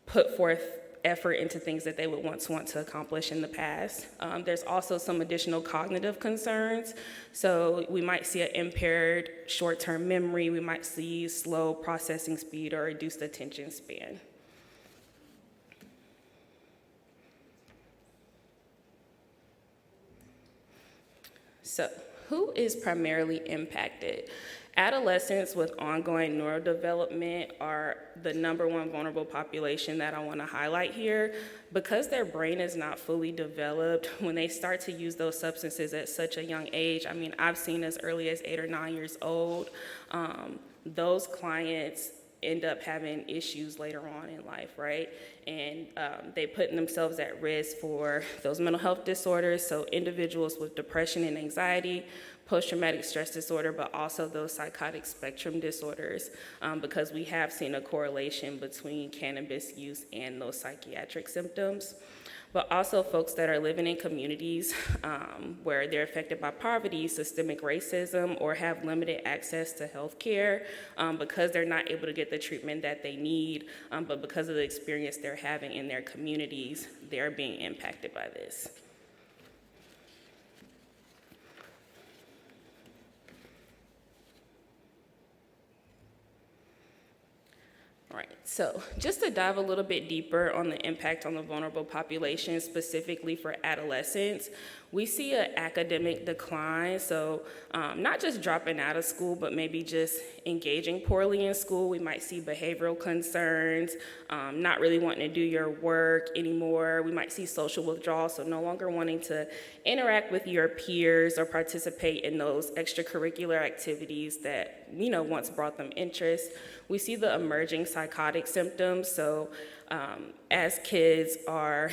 [SPEAKER 4] put forth effort into things that they would once want to accomplish in the past. There's also some additional cognitive concerns. So we might see an impaired short-term memory. We might see slow processing speed or reduced attention span. So who is primarily impacted? Adolescents with ongoing neurodevelopment are the #1 vulnerable population that I want to highlight here. Because their brain is not fully developed, when they start to use those substances at such a young age, I mean, I've seen as early as 8 or 9 years old, those clients end up having issues later on in life, right? And they putting themselves at risk for those mental health disorders, so individuals with depression and anxiety, post-traumatic stress disorder, but also those psychotic spectrum disorders, because we have seen a correlation between cannabis use and those psychiatric symptoms. But also folks that are living in communities where they're affected by poverty, systemic racism, or have limited access to health care because they're not able to get the treatment that they need, but because of the experience they're having in their communities, they're being impacted by this. All right, so just to dive a little bit deeper on the impact on the vulnerable population, specifically for adolescents, we see an academic decline, so not just dropping out of school, but maybe just engaging poorly in school. We might see behavioral concerns, not really wanting to do your work anymore. We might see social withdrawal, so no longer wanting to interact with your peers or participate in those extracurricular activities that, once brought them interest. We see the emerging psychotic symptoms, so as kids are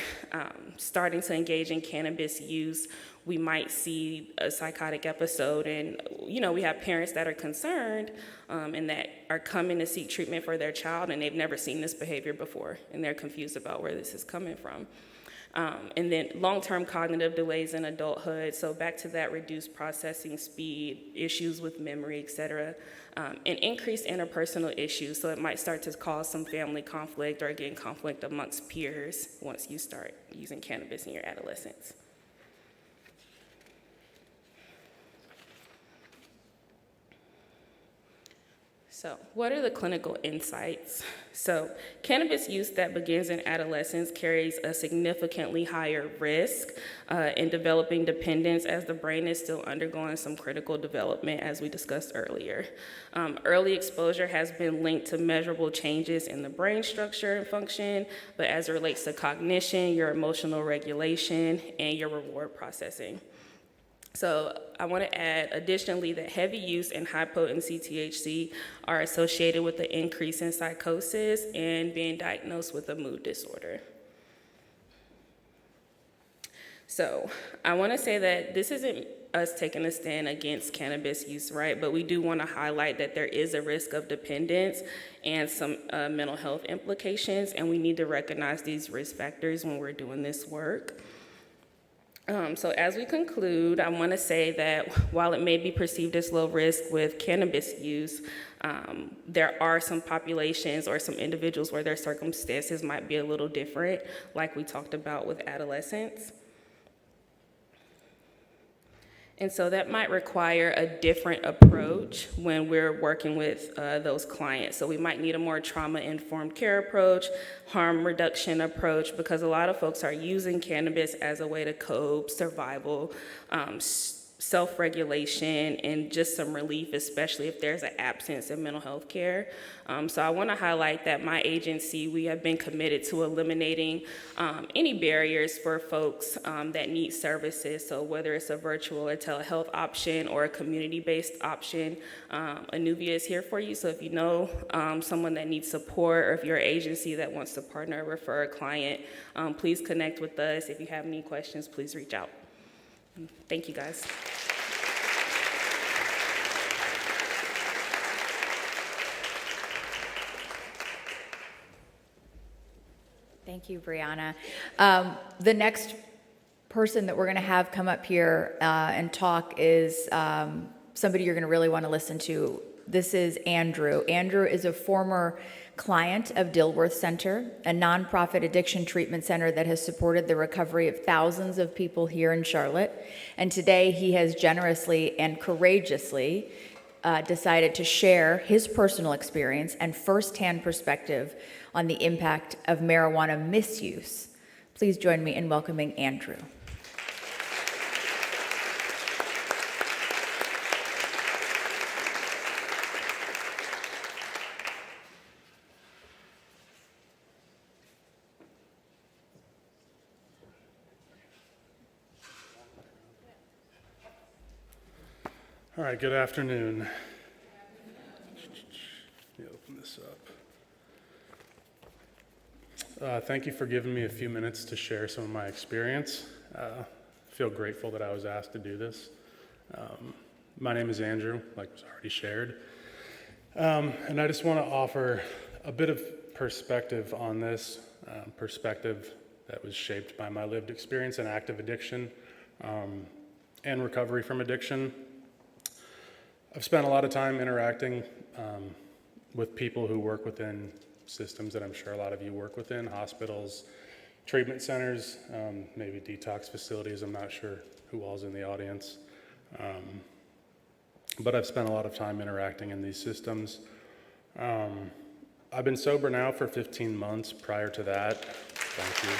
[SPEAKER 4] starting to engage in cannabis use, we might see a psychotic episode, and we have parents that are concerned and that are coming to seek treatment for their child, and they've never seen this behavior before, and they're confused about where this is coming from. And then long-term cognitive delays in adulthood, so back to that reduced processing speed, issues with memory, et cetera, and increased interpersonal issues, so it might start to cause some family conflict or, again, conflict amongst peers once you start using cannabis in your adolescence. So, what are the clinical insights? So, cannabis use that begins in adolescence carries a significantly higher risk in developing dependence, as the brain is still undergoing some critical development, as we discussed earlier. Early exposure has been linked to measurable changes in the brain structure and function, but as it relates to cognition, your emotional regulation, and your reward processing. So I want to add additionally that heavy use and high potency THC are associated with the increase in psychosis and being diagnosed with a mood disorder. So I want to say that this isn't us taking a stand against cannabis use, right? But we do want to highlight that there is a risk of dependence and some mental health implications, and we need to recognize these risk factors when we're doing this work. So as we conclude, I want to say that while it may be perceived as low risk with cannabis use, there are some populations or some individuals where their circumstances might be a little different, like we talked about with adolescents. And so that might require a different approach when we're working with those clients. So we might need a more trauma-informed care approach, harm reduction approach, because a lot of folks are using cannabis as a way to cope, survival, self-regulation, and just some relief, especially if there's an absence of mental health care. So I want to highlight that my agency, we have been committed to eliminating any barriers for folks that need services. So whether it's a virtual or telehealth option or a community-based option, Anuvia is here for you. So if you know someone that needs support, or if you're an agency that wants to partner or refer a client, please connect with us. If you have any questions, please reach out. Thank you, guys.
[SPEAKER 1] Thank you, Brianna. The next person that we're going to have come up here and talk is somebody you're going to really want to listen to. This is Andrew. Andrew is a former client of Dilworth Center, a nonprofit addiction treatment center that has supported the recovery of thousands of people here in Charlotte. And today he has generously and courageously decided to share his personal experience and firsthand perspective on the impact of marijuana misuse. Please join me in welcoming Andrew.
[SPEAKER 5] All right, good afternoon. Let me open this up. Thank you for giving me a few minutes to share some of my experience. I feel grateful that I was asked to do this. My name is Andrew, like was already shared. And I just want to offer a bit of perspective on this, perspective that was shaped by my lived experience in active addiction and recovery from addiction. I've spent a lot of time interacting with people who work within systems that I'm sure a lot of you work within, hospitals, treatment centers, maybe detox facilities. I'm not sure who all's in the audience. But I've spent a lot of time interacting in these systems. I've been sober now for 15 months. Prior to that, thank you.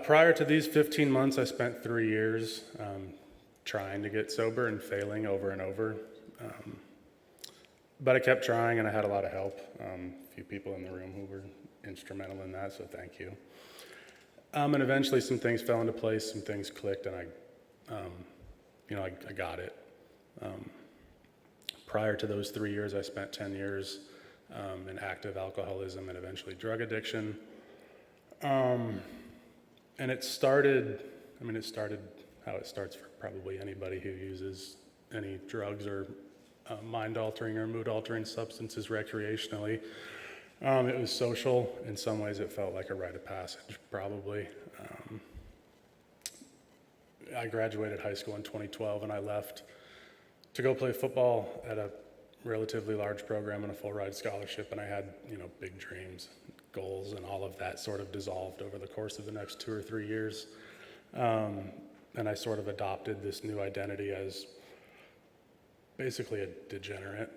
[SPEAKER 5] Prior to these 15 months, I spent 3 years trying to get sober and failing over and over. But I kept trying, and I had a lot of help. A few people in the room who were instrumental in that, so thank you. And eventually some things fell into place, some things clicked, and I got it. Prior to those 3 years, I spent 10 years in active alcoholism and eventually drug addiction. And it started how it starts for probably anybody who uses any drugs or mind-altering or mood-altering substances recreationally. It was social. In some ways, it felt like a rite of passage, probably. I graduated high school in 2012, and I left to go play football at a relatively large program and a full-ride scholarship, and I had, big dreams, goals, and all of that sort of dissolved over the course of the next 2 or 3 years. And I sort of adopted this new identity as basically a degenerate.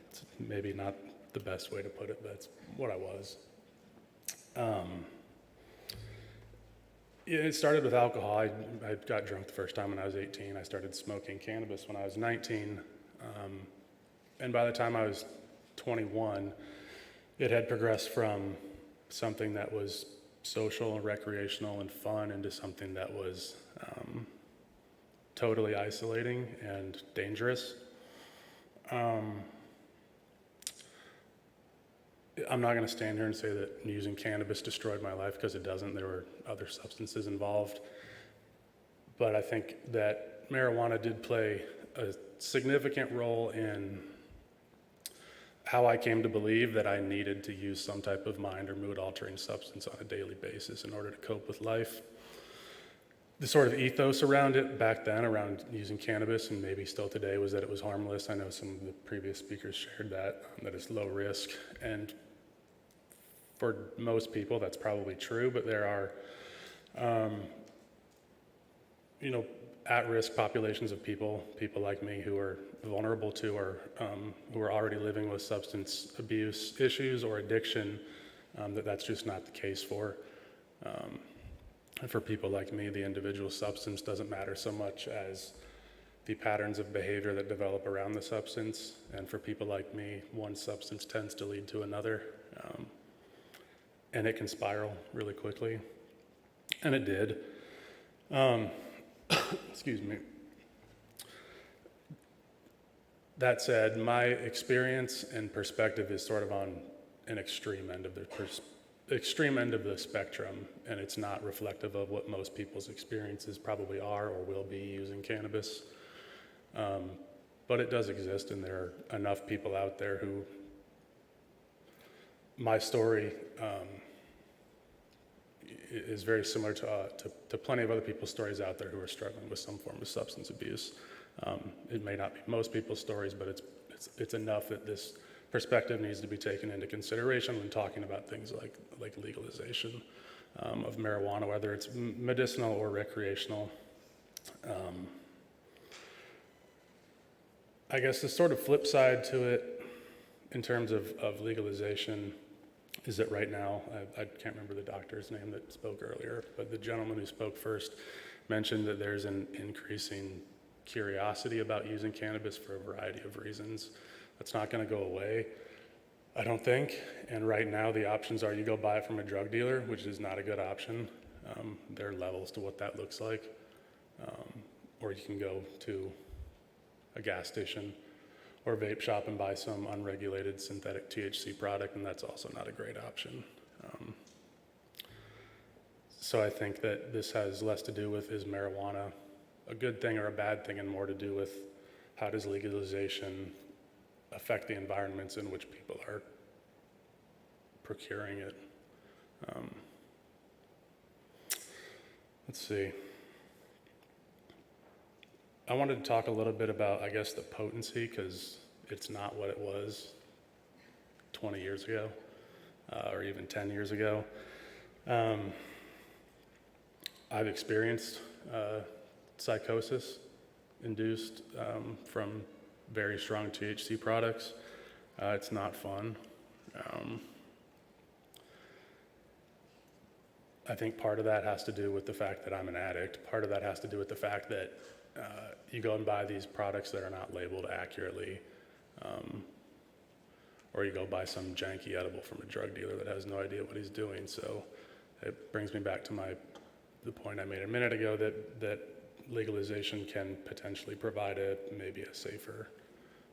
[SPEAKER 5] It's maybe not the best way to put it, but it's what I was. It started with alcohol. I got drunk the first time when I was 18. I started smoking cannabis when I was 19. And by the time I was 21, it had progressed from something that was social and recreational and fun into something that was totally isolating and dangerous. I'm not going to stand here and say that using cannabis destroyed my life, because it doesn't. There were other substances involved. But I think that marijuana did play a significant role in how I came to believe that I needed to use some type of mind or mood altering substance on a daily basis in order to cope with life. The sort of ethos around it back then, around using cannabis, and maybe still today, was that it was harmless. I know some of the previous speakers shared that it's low risk. And for most people, that's probably true, but there are, at-risk populations of people like me who are vulnerable to or who are already living with substance abuse issues or addiction, that's just not the case for. And for people like me, the individual substance doesn't matter so much as the patterns of behavior that develop around the substance. And for people like me, one substance tends to lead to another, and it can spiral really quickly. And it did. Excuse me. That said, my experience and perspective is sort of on an extreme end of the spectrum, and it's not reflective of what most people's experiences probably are or will be using cannabis. But it does exist, and there are enough people out there who, my story is very similar to plenty of other people's stories out there who are struggling with some form of substance abuse. It may not be most people's stories, but it's enough that this perspective needs to be taken into consideration when talking about things like legalization of marijuana, whether it's medicinal or recreational. I guess the sort of flip side to it in terms of legalization is that right now, I can't remember the doctor's name that spoke earlier, but the gentleman who spoke first mentioned that there's an increasing curiosity about using cannabis for a variety of reasons. That's not going to go away, I don't think. And right now, the options are you go buy it from a drug dealer, which is not a good option. There are levels to what that looks like. Or you can go to a gas station or vape shop and buy some unregulated synthetic THC product, and that's also not a great option. So I think that this has less to do with, is marijuana a good thing or a bad thing, and more to do with how does legalization affect the environments in which people are procuring it. Let's see. I wanted to talk a little bit about, I guess, the potency, because it's not what it was 20 years ago, or even 10 years ago. I've experienced psychosis induced from very strong THC products. It's not fun. I think part of that has to do with the fact that I'm an addict. Part of that has to do with the fact that you go and buy these products that are not labeled accurately, or you go buy some janky edible from a drug dealer that has no idea what he's doing. So it brings me back to the point I made a minute ago, that legalization can potentially provide maybe a safer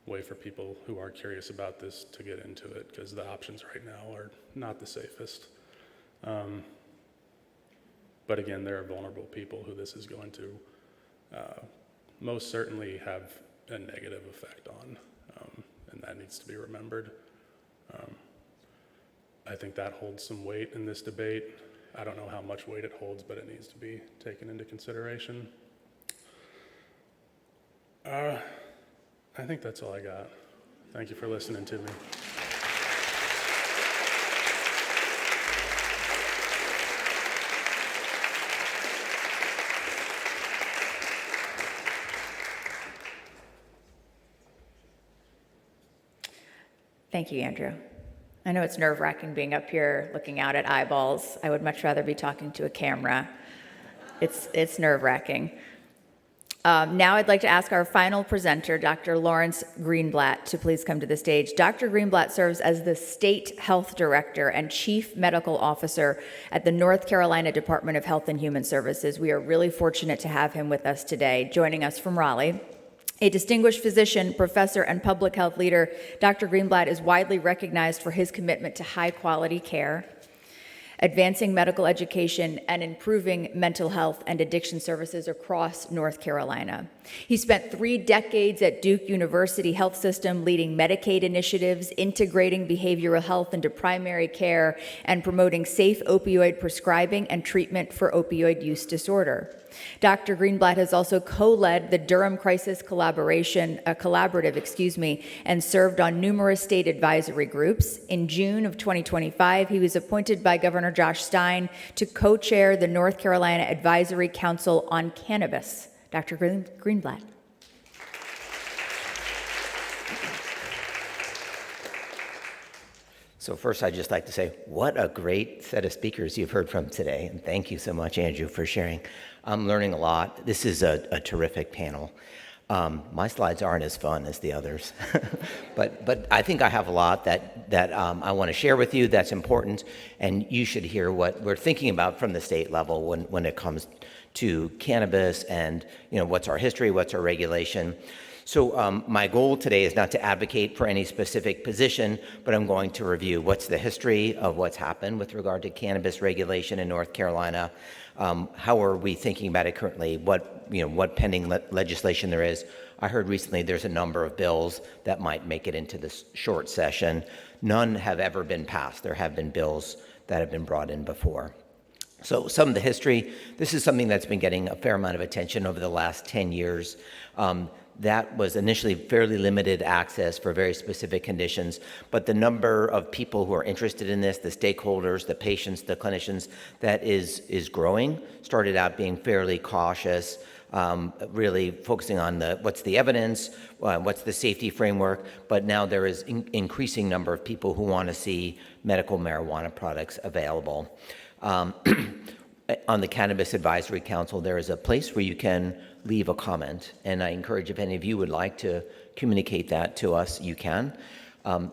[SPEAKER 5] way for people who are curious about this to get into it, because the options right now are not the safest. But again, there are vulnerable people who this is going to most certainly have a negative effect on, and that needs to be remembered. I think that holds some weight in this debate. I don't know how much weight it holds, but it needs to be taken into consideration. I think that's all I got. Thank you for listening to me.
[SPEAKER 1] Thank you, Andrew. I know it's nerve-wracking being up here looking out at eyeballs. I would much rather be talking to a camera. It's nerve-wracking. Now I'd like to ask our final presenter, Dr. Lawrence Greenblatt, to please come to the stage. Dr. Greenblatt serves as the State Health Director and Chief Medical Officer at the North Carolina Department of Health and Human Services. We are really fortunate to have him with us today. Joining us from Raleigh, a distinguished physician, professor, and public health leader, Dr. Greenblatt is widely recognized for his commitment to high-quality care, advancing medical education, and improving mental health and addiction services across North Carolina. He spent 3 decades at Duke University Health System leading Medicaid initiatives, integrating behavioral health into primary care, and promoting safe opioid prescribing and treatment for opioid use disorder. Dr. Greenblatt has also co-led the Durham Crisis Collaborative, and served on numerous state advisory groups. In June of 2025, he was appointed by Governor Josh Stein to co-chair the North Carolina Advisory Council on Cannabis. Dr. Greenblatt.
[SPEAKER 6] So first, I'd just like to say, what a great set of speakers you've heard from today. And thank you so much, Andrew, for sharing. I'm learning a lot. This is a terrific panel. My slides aren't as fun as the others, but I think I have a lot that I want to share with you that's important, and you should hear what we're thinking about from the state level when it comes to cannabis and what's our history, what's our regulation. So my goal today is not to advocate for any specific position, but I'm going to review what's the history of what's happened with regard to cannabis regulation in North Carolina. How are we thinking about it currently? What pending legislation there is. I heard recently there's a number of bills that might make it into this short session. None have ever been passed. There have been bills that have been brought in before. So some of the history, this is something that's been getting a fair amount of attention over the last 10 years. That was initially fairly limited access for very specific conditions, but the number of people who are interested in this, the stakeholders, the patients, the clinicians, that is growing. Started out being fairly cautious, really focusing on what's the evidence, what's the safety framework, but now there is increasing number of people who want to see medical marijuana products available. On the Cannabis Advisory Council, there is a place where you can leave a comment, and I encourage if any of you would like to communicate that to us, you can.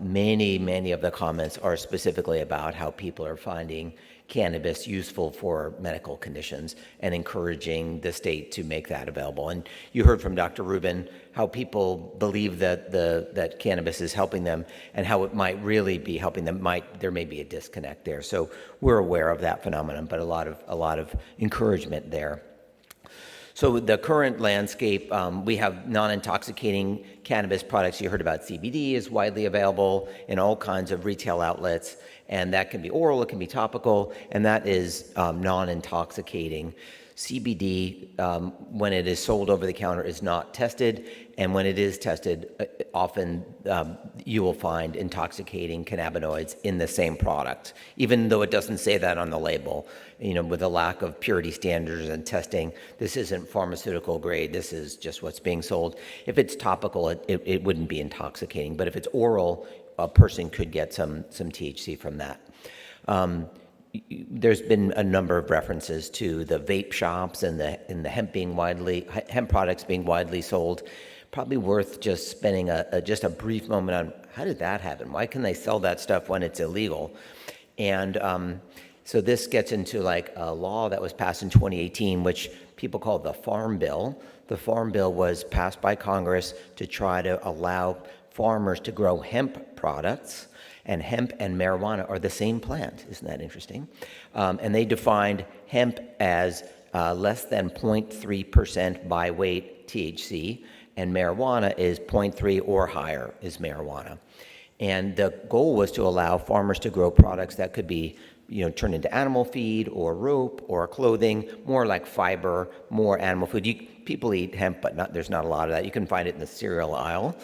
[SPEAKER 6] Many of the comments are specifically about how people are finding cannabis useful for medical conditions and encouraging the state to make that available. And you heard from Dr. Rubin how people believe that cannabis is helping them and how it might really be helping them. There may be a disconnect there. So we're aware of that phenomenon, but a lot of encouragement there. So the current landscape, we have non-intoxicating cannabis products. You heard about CBD is widely available in all kinds of retail outlets, and that can be oral, it can be topical, and that is non-intoxicating. CBD, when it is sold over the counter, is not tested, and when it is tested, often you will find intoxicating cannabinoids in the same product, even though it doesn't say that on the label. With a lack of purity standards and testing, this isn't pharmaceutical grade, this is just what's being sold. If it's topical, it wouldn't be intoxicating, but if it's oral, a person could get some THC from that. There's been a number of references to the vape shops and the hemp products being widely sold. Probably worth just spending just a brief moment on how did that happen? Why can they sell that stuff when it's illegal? And so this gets into like a law that was passed in 2018, which people call the Farm Bill. The Farm Bill was passed by Congress to try to allow farmers to grow hemp products, and hemp and marijuana are the same plant. Isn't that interesting? And they defined hemp as less than 0.3% by weight THC, and marijuana is 0.3 or higher is marijuana. And the goal was to allow farmers to grow products that could be turned into animal feed or rope or clothing, more like fiber, more animal food. People eat hemp, but there's not a lot of that. You can find it in the cereal aisle.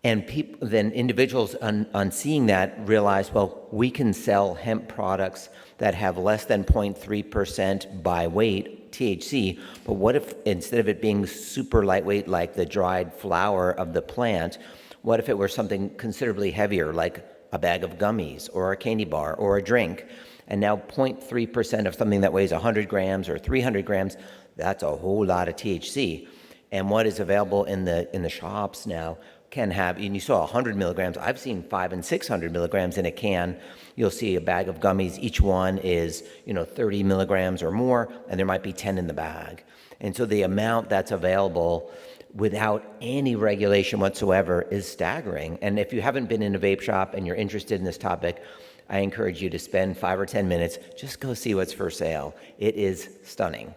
[SPEAKER 6] And then individuals on seeing that realized, well, we can sell hemp products that have less than 0.3% by weight THC, but what if instead of it being super lightweight like the dried flower of the plant, What if it were something considerably heavier, like a bag of gummies or a candy bar or a drink? And now 0.3% of something that weighs 100 grams or 300 grams, that's a whole lot of THC. And what is available in the shops now can have, and you saw 100 milligrams, I've seen 500 and 600 milligrams in a can. You'll see a bag of gummies, each one is 30 milligrams or more, and there might be 10 in the bag. And so the amount that's available without any regulation whatsoever is staggering. And if you haven't been in a vape shop and you're interested in this topic, I encourage you to spend 5 or 10 minutes, just go see what's for sale. It is stunning.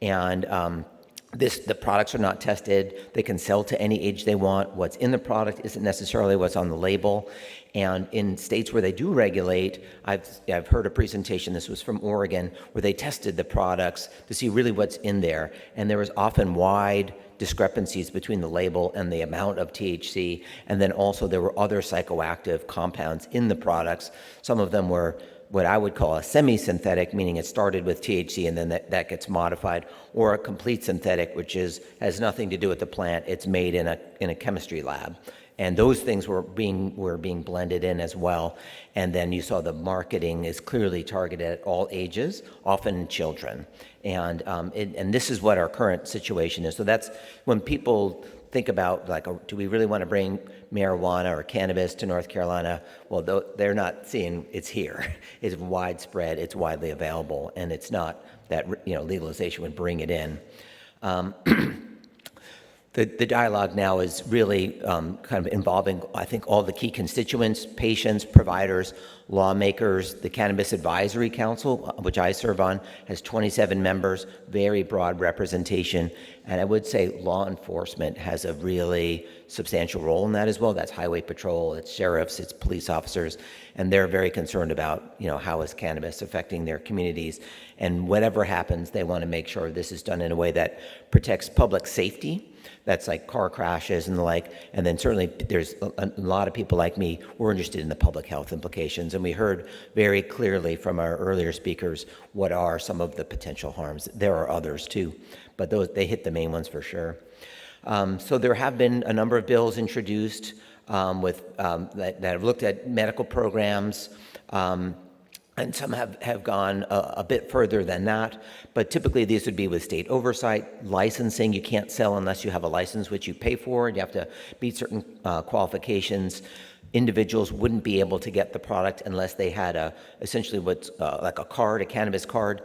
[SPEAKER 6] And the products are not tested. They can sell to any age they want. What's in the product isn't necessarily what's on the label. And in states where they do regulate, I've heard a presentation, this was from Oregon, where they tested the products to see really what's in there. And there was often wide discrepancies between the label and the amount of THC. And then also there were other psychoactive compounds in the products. Some of them were what I would call a semi-synthetic, meaning it started with THC and then that gets modified, or a complete synthetic, which has nothing to do with the plant. It's made in a chemistry lab. And those things were being blended in as well. And then you saw the marketing is clearly targeted at all ages, often children. And this is what our current situation is. So that's when people think about, like, do we really want to bring marijuana or cannabis to North Carolina? Well, they're not seeing it's here. It's widespread, it's widely available, and it's not that legalization would bring it in. The dialogue now is really kind of involving, I think, all the key constituents, patients, providers, lawmakers. The Cannabis Advisory Council, which I serve on, has 27 members, very broad representation. And I would say law enforcement has a really substantial role in that as well. That's highway patrol, it's sheriffs, it's police officers, and they're very concerned about, how is cannabis affecting their communities. And whatever happens, they want to make sure this is done in a way that protects public safety. That's like car crashes and the like. And then certainly there's a lot of people like me, we're interested in the public health implications. And we heard very clearly from our earlier speakers what are some of the potential harms. There are others too, but they hit the main ones for sure. So there have been a number of bills introduced that have looked at medical programs. And some have gone a bit further than that, but typically these would be with state oversight. Licensing, you can't sell unless you have a license, which you pay for. You have to meet certain qualifications. Individuals wouldn't be able to get the product unless they had essentially what's like a card, a cannabis card.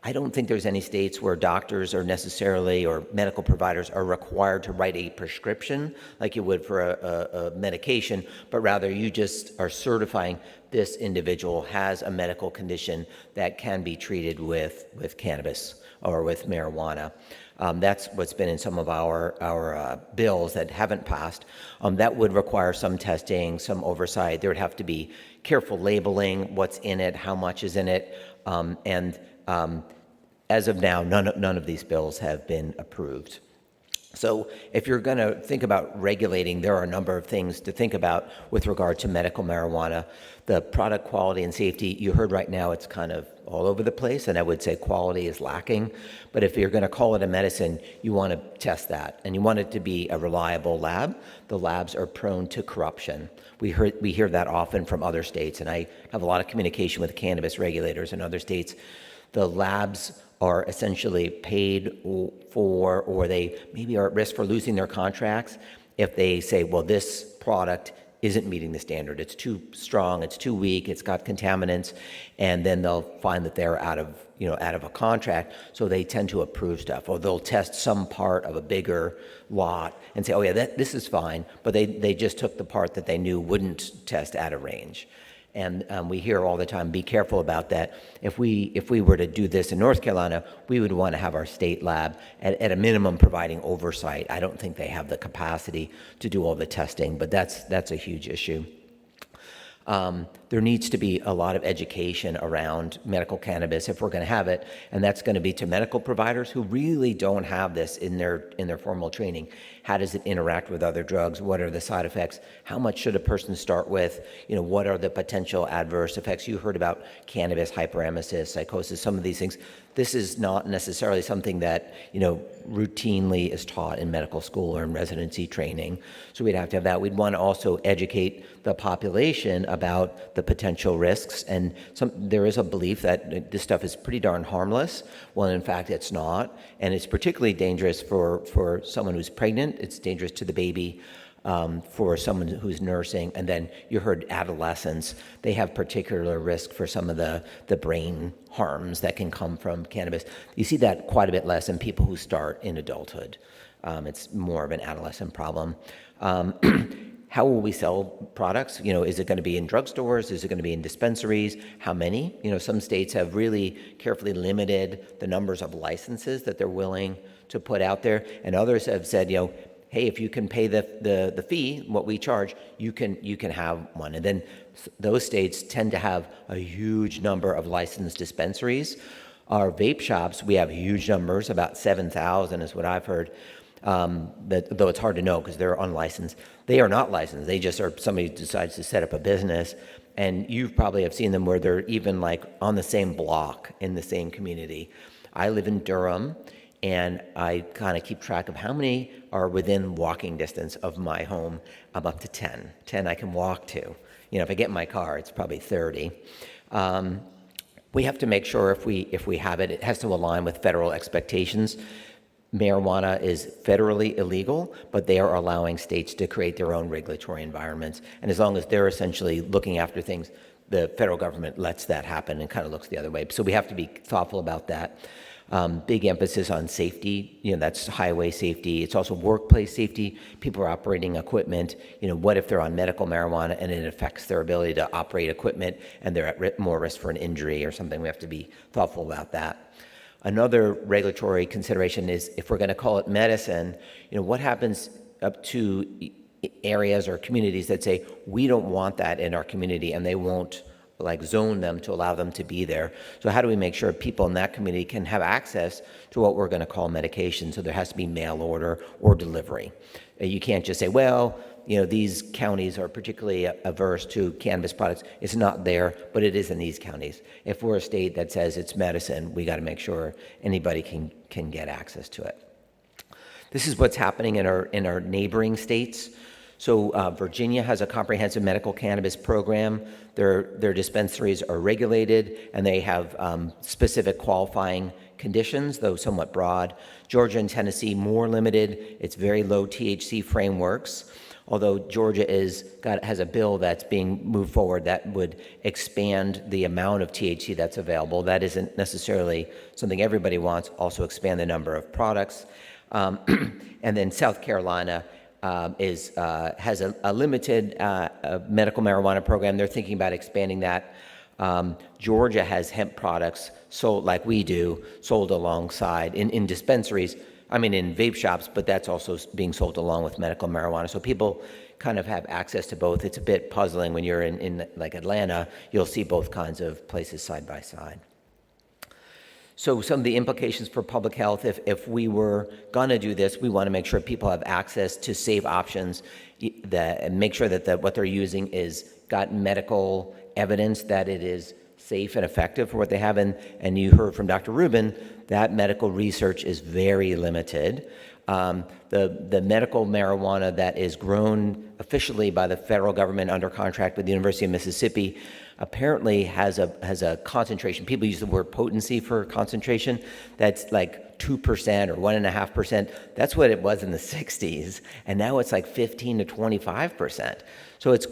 [SPEAKER 6] I don't think there's any states where doctors are necessarily, or medical providers are required to write a prescription like you would for a medication, but rather you just are certifying this individual has a medical condition that can be treated with cannabis or with marijuana. That's what's been in some of our bills that haven't passed. That would require some testing, some oversight. There would have to be careful labeling, what's in it, how much is in it, as of now, none of these bills have been approved. So if you're going to think about regulating, there are a number of things to think about with regard to medical marijuana. The product quality and safety, you heard right now, it's kind of all over the place, and I would say quality is lacking. But if you're going to call it a medicine, you want to test that, and you want it to be a reliable lab. The labs are prone to corruption. We hear that often from other states, and I have a lot of communication with cannabis regulators in other states. The labs are essentially paid for, or they maybe are at risk for losing their contracts if they say, well, this product isn't meeting the standard. It's too strong, it's too weak, it's got contaminants, and then they'll find that they're out of a contract, so they tend to approve stuff, or they'll test some part of a bigger lot and say, oh yeah, this is fine, but they just took the part that they knew wouldn't test out of range. And we hear all the time, be careful about that. If we were to do this in North Carolina, we would want to have our state lab at a minimum providing oversight. I don't think they have the capacity to do all the testing, but that's a huge issue. There needs to be a lot of education around medical cannabis if we're going to have it, and that's going to be to medical providers who really don't have this in their formal training. How does it interact with other drugs? What are the side effects? How much should a person start with? What are the potential adverse effects? You heard about cannabis hyperemesis, psychosis, some of these things. This is not necessarily something that, routinely is taught in medical school or in residency training. So we'd have to have that. We'd want to also educate the population about the potential risks. And there is a belief that this stuff is pretty darn harmless. Well, in fact, it's not. And it's particularly dangerous for someone who's pregnant. It's dangerous to the baby. For someone who's nursing, and then you heard adolescents, they have particular risk for some of the brain harms that can come from cannabis. You see that quite a bit less in people who start in adulthood. It's more of an adolescent problem. How will we sell products? Is it going to be in drugstores? Is it going to be in dispensaries? How many? Some states have really carefully limited the numbers of licenses that they're willing to put out there, and others have said, hey, if you can pay the fee, what we charge, you can have one. And then those states tend to have a huge number of licensed dispensaries. Our vape shops, we have huge numbers, about 7,000 is what I've heard, though it's hard to know because they're unlicensed. They are not licensed. They just are, somebody decides to set up a business. And you probably have seen them where they're even like on the same block in the same community. I live in Durham, and I kind of keep track of how many are within walking distance of my home. I'm up to 10. 10 I can walk to. If I get in my car, it's probably 30. We have to make sure if we have it, it has to align with federal expectations. Marijuana is federally illegal, but they are allowing states to create their own regulatory environments. And as long as they're essentially looking after things, the federal government lets that happen and kind of looks the other way. So we have to be thoughtful about that. Big emphasis on safety, that's highway safety. It's also workplace safety. People are operating equipment. What if they're on medical marijuana and it affects their ability to operate equipment and they're at more risk for an injury or something? We have to be thoughtful about that. Another regulatory consideration is if we're going to call it medicine, what happens up to areas or communities that say, we don't want that in our community, and they won't zone them to allow them to be there. So how do we make sure people in that community can have access to what we're going to call medication? So there has to be mail order or delivery. You can't just say, well, these counties are particularly averse to cannabis products. It's not there, but it is in these counties. If we're a state that says it's medicine, we got to make sure anybody can get access to it. This is what's happening in our neighboring states. So Virginia has a comprehensive medical cannabis program. Their dispensaries are regulated, and they have specific qualifying conditions, though somewhat broad. Georgia and Tennessee, more limited. It's very low THC frameworks, although Georgia has a bill that's being moved forward that would expand the amount of THC that's available. That isn't necessarily something everybody wants, also expand the number of products. And then South Carolina has a limited medical marijuana program. They're thinking about expanding that. Georgia has hemp products sold like we do, sold alongside in dispensaries. In vape shops, but that's also being sold along with medical marijuana. So people kind of have access to both. It's a bit puzzling when you're in like Atlanta. You'll see both kinds of places side by side. So some of the implications for public health, if we were going to do this, we want to make sure people have access to safe options, and make sure that what they're using is got medical evidence that it is safe and effective for what they have. And you heard from Dr. Rubin, that medical research is very limited. The medical marijuana that is grown officially by the federal government under contract with the University of Mississippi apparently has a concentration. People use the word potency for concentration. That's like 2% or 1.5%. That's what it was in the 60s, and now it's like 15 to 25%. So it's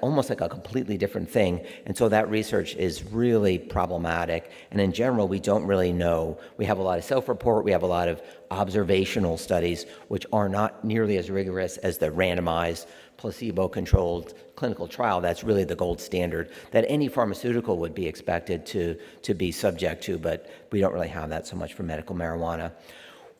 [SPEAKER 6] almost like a completely different thing. And so that research is really problematic. And in general, we don't really know. We have a lot of self-report. We have a lot of observational studies, which are not nearly as rigorous as the randomized, placebo-controlled clinical trial. That's really the gold standard that any pharmaceutical would be expected to be subject to, but we don't really have that so much for medical marijuana.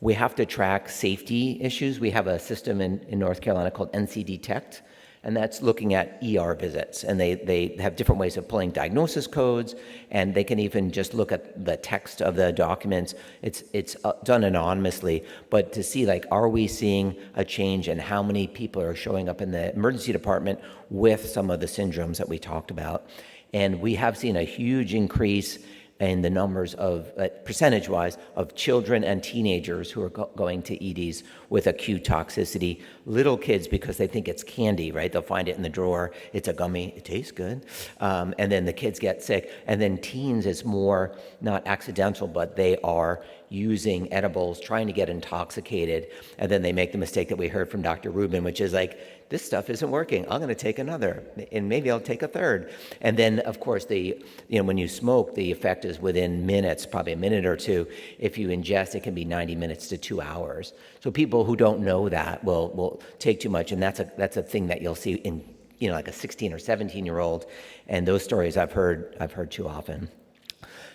[SPEAKER 6] We have to track safety issues. We have a system in North Carolina called NC Detect, and that's looking at ER visits. And they have different ways of pulling diagnosis codes, and they can even just look at the text of the documents. It's done anonymously, but to see, are we seeing a change in how many people are showing up in the emergency department with some of the syndromes that we talked about? And we have seen a huge increase in the numbers of, percentage-wise, of children and teenagers who are going to EDs with acute toxicity. Little kids, because they think it's candy, right? They'll find it in the drawer. It's a gummy. It tastes good. And then the kids get sick. And then teens, it's more not accidental, but they are using edibles, trying to get intoxicated. And then they make the mistake that we heard from Dr. Rubin, which is like, this stuff isn't working. I'm going to take another, and maybe I'll take a third. And then, of course, when you smoke, the effect is within minutes, probably a minute or two. If you ingest, it can be 90 minutes to 2 hours. So people who don't know that will take too much, and that's a thing that you'll see in like a 16 or 17-year-old. And those stories I've heard too often.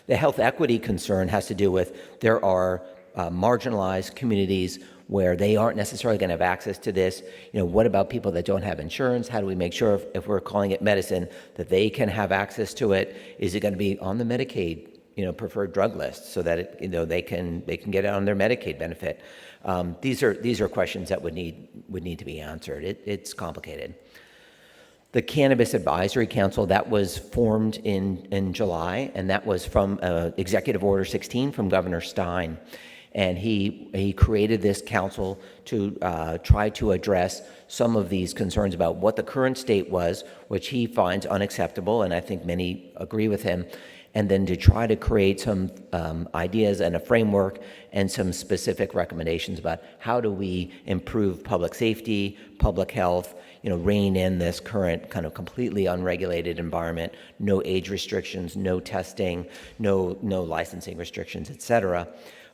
[SPEAKER 6] The health equity concern has to do with there are marginalized communities where they aren't necessarily going to have access to this. What about people that don't have insurance? How do we make sure if we're calling it medicine that they can have access to it? Is it going to be on the Medicaid, preferred drug list so that they can get it on their Medicaid benefit? These are questions that would need to be answered. It's complicated. The Cannabis Advisory Council, that was formed in July, and that was from Executive Order 16 from Governor Stein. And he created this council to try to address some of these concerns about what the current state was, which he finds unacceptable, and I think many agree with him, and then to try to create some ideas and a framework and some specific recommendations about how do we improve public safety, public health, rein in this current kind of completely unregulated environment, no age restrictions, no testing, no licensing restrictions, et cetera.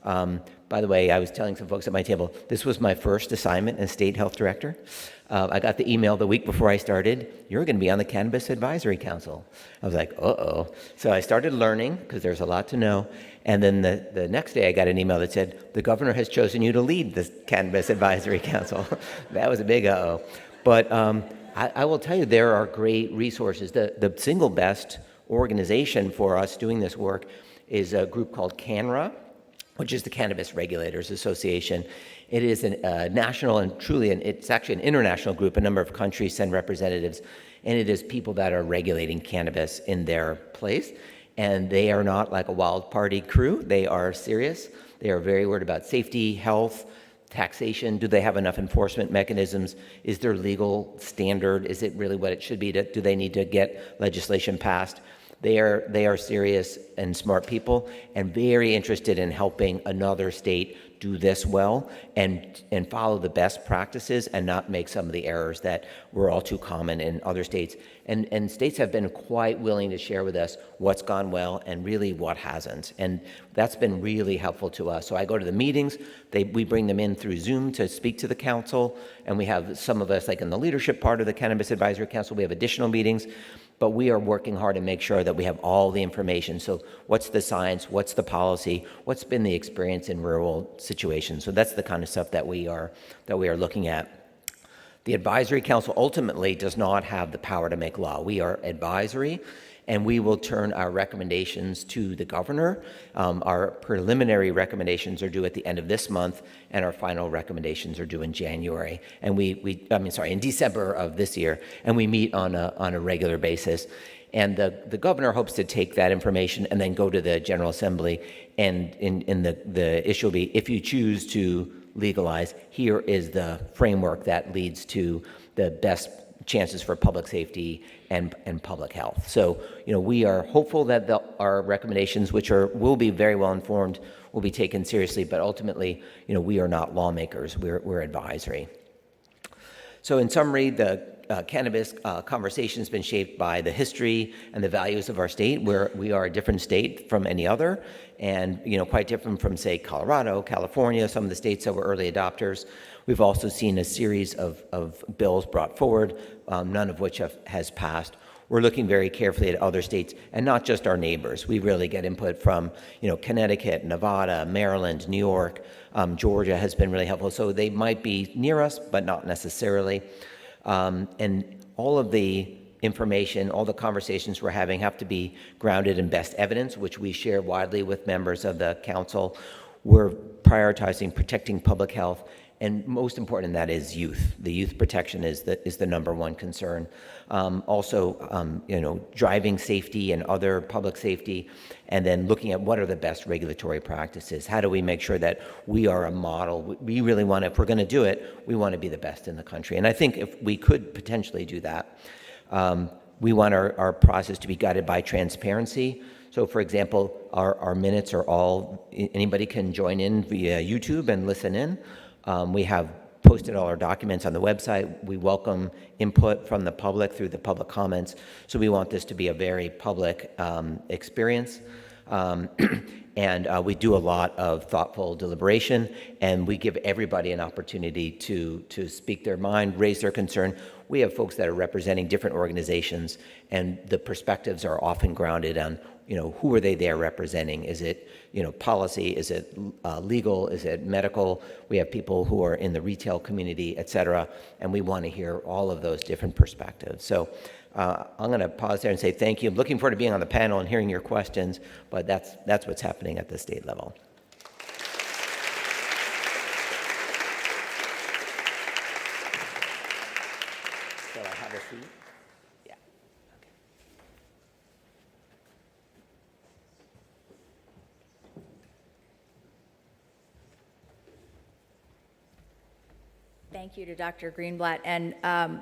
[SPEAKER 6] By the way, I was telling some folks at my table, this was my first assignment as state health director. I got the email the week before I started, you're going to be on the Cannabis Advisory Council. I was like, uh-oh. So I started learning, because there's a lot to know. And then the next day I got an email that said, the governor has chosen you to lead the Cannabis Advisory Council. That was a big uh-oh. But I will tell you, there are great resources. The single best organization for us doing this work is a group called CANRA, which is the Cannabis Regulators Association. It is a national and it's actually an international group. A number of countries send representatives, and it is people that are regulating cannabis in their place. And they are not like a wild party crew. They are serious. They are very worried about safety, health, taxation. Do they have enough enforcement mechanisms? Is their legal standard, is it really what it should be? Do they need to get legislation passed? They are serious and smart people and very interested in helping another state do this well and follow the best practices and not make some of the errors that were all too common in other states. And states have been quite willing to share with us what's gone well and really what hasn't. And that's been really helpful to us. So I go to the meetings, we bring them in through Zoom to speak to the council, and we have some of us, like in the leadership part of the Cannabis Advisory Council, we have additional meetings. But we are working hard to make sure that we have all the information. So what's the science? What's the policy? What's been the experience in rural situations? So that's the kind of stuff that we are looking at. The Advisory Council ultimately does not have the power to make law. We are advisory, and we will turn our recommendations to the governor. Our preliminary recommendations are due at the end of this month, and our final recommendations are due in January. And in December of this year, and we meet on a regular basis. And the governor hopes to take that information and then go to the General Assembly, and in the issue will be, if you choose to legalize, here is the framework that leads to the best chances for public safety and public health. So, we are hopeful that our recommendations, which will be very well informed, will be taken seriously. But ultimately, we are not lawmakers. We're advisory. So, in summary, the cannabis conversation has been shaped by the history and the values of our state, where we are a different state from any other, and quite different from, say, Colorado, California, some of the states that were early adopters. We've also seen a series of bills brought forward, none of which has passed. We're looking very carefully at other states, and not just our neighbors. We really get input from, Connecticut, Nevada, Maryland, New York, Georgia has been really helpful. So they might be near us, but not necessarily. And all of the information, all the conversations we're having have to be grounded in best evidence, which we share widely with members of the council. We're prioritizing protecting public health And most important in that is youth. The youth protection is the number one concern. Also, driving safety and other public safety, and then looking at what are the best regulatory practices. How do we make sure that we are a model? We really want to, if we're going to do it, we want to be the best in the country. And I think if we could potentially do that, we want our process to be guided by transparency. So, for example, our minutes are all, anybody can join in via YouTube and listen in. We have posted all our documents on the website. We welcome input from the public through the public comments. So we want this to be a very public experience. And we do a lot of thoughtful deliberation, and we give everybody an opportunity to speak their mind, raise their concern. We have folks that are representing different organizations, and the perspectives are often grounded on, who are they there representing? Is it, policy? Is it legal? Is it medical? We have people who are in the retail community, et cetera, and we want to hear all of those different perspectives. So I'm going to pause there and say thank you. I'm looking forward to being on the panel and hearing your questions, but that's what's happening at the state level. Shall I have a seat? Yeah. Okay.
[SPEAKER 1] Thank you to Dr. Greenblatt. And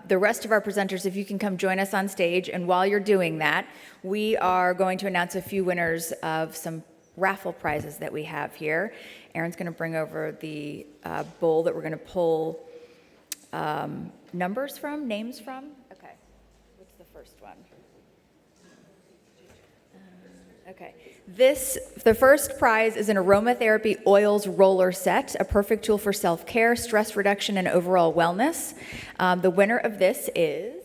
[SPEAKER 1] the rest of our presenters, if you can come join us on stage. And while you're doing that, we are going to announce a few winners of some raffle prizes that we have here. Aaron's going to bring over the bowl that we're going to pull names from. Okay. What's the first one? Okay. The first prize is an aromatherapy oils roller set, a perfect tool for self-care, stress reduction, and overall wellness. The winner of this is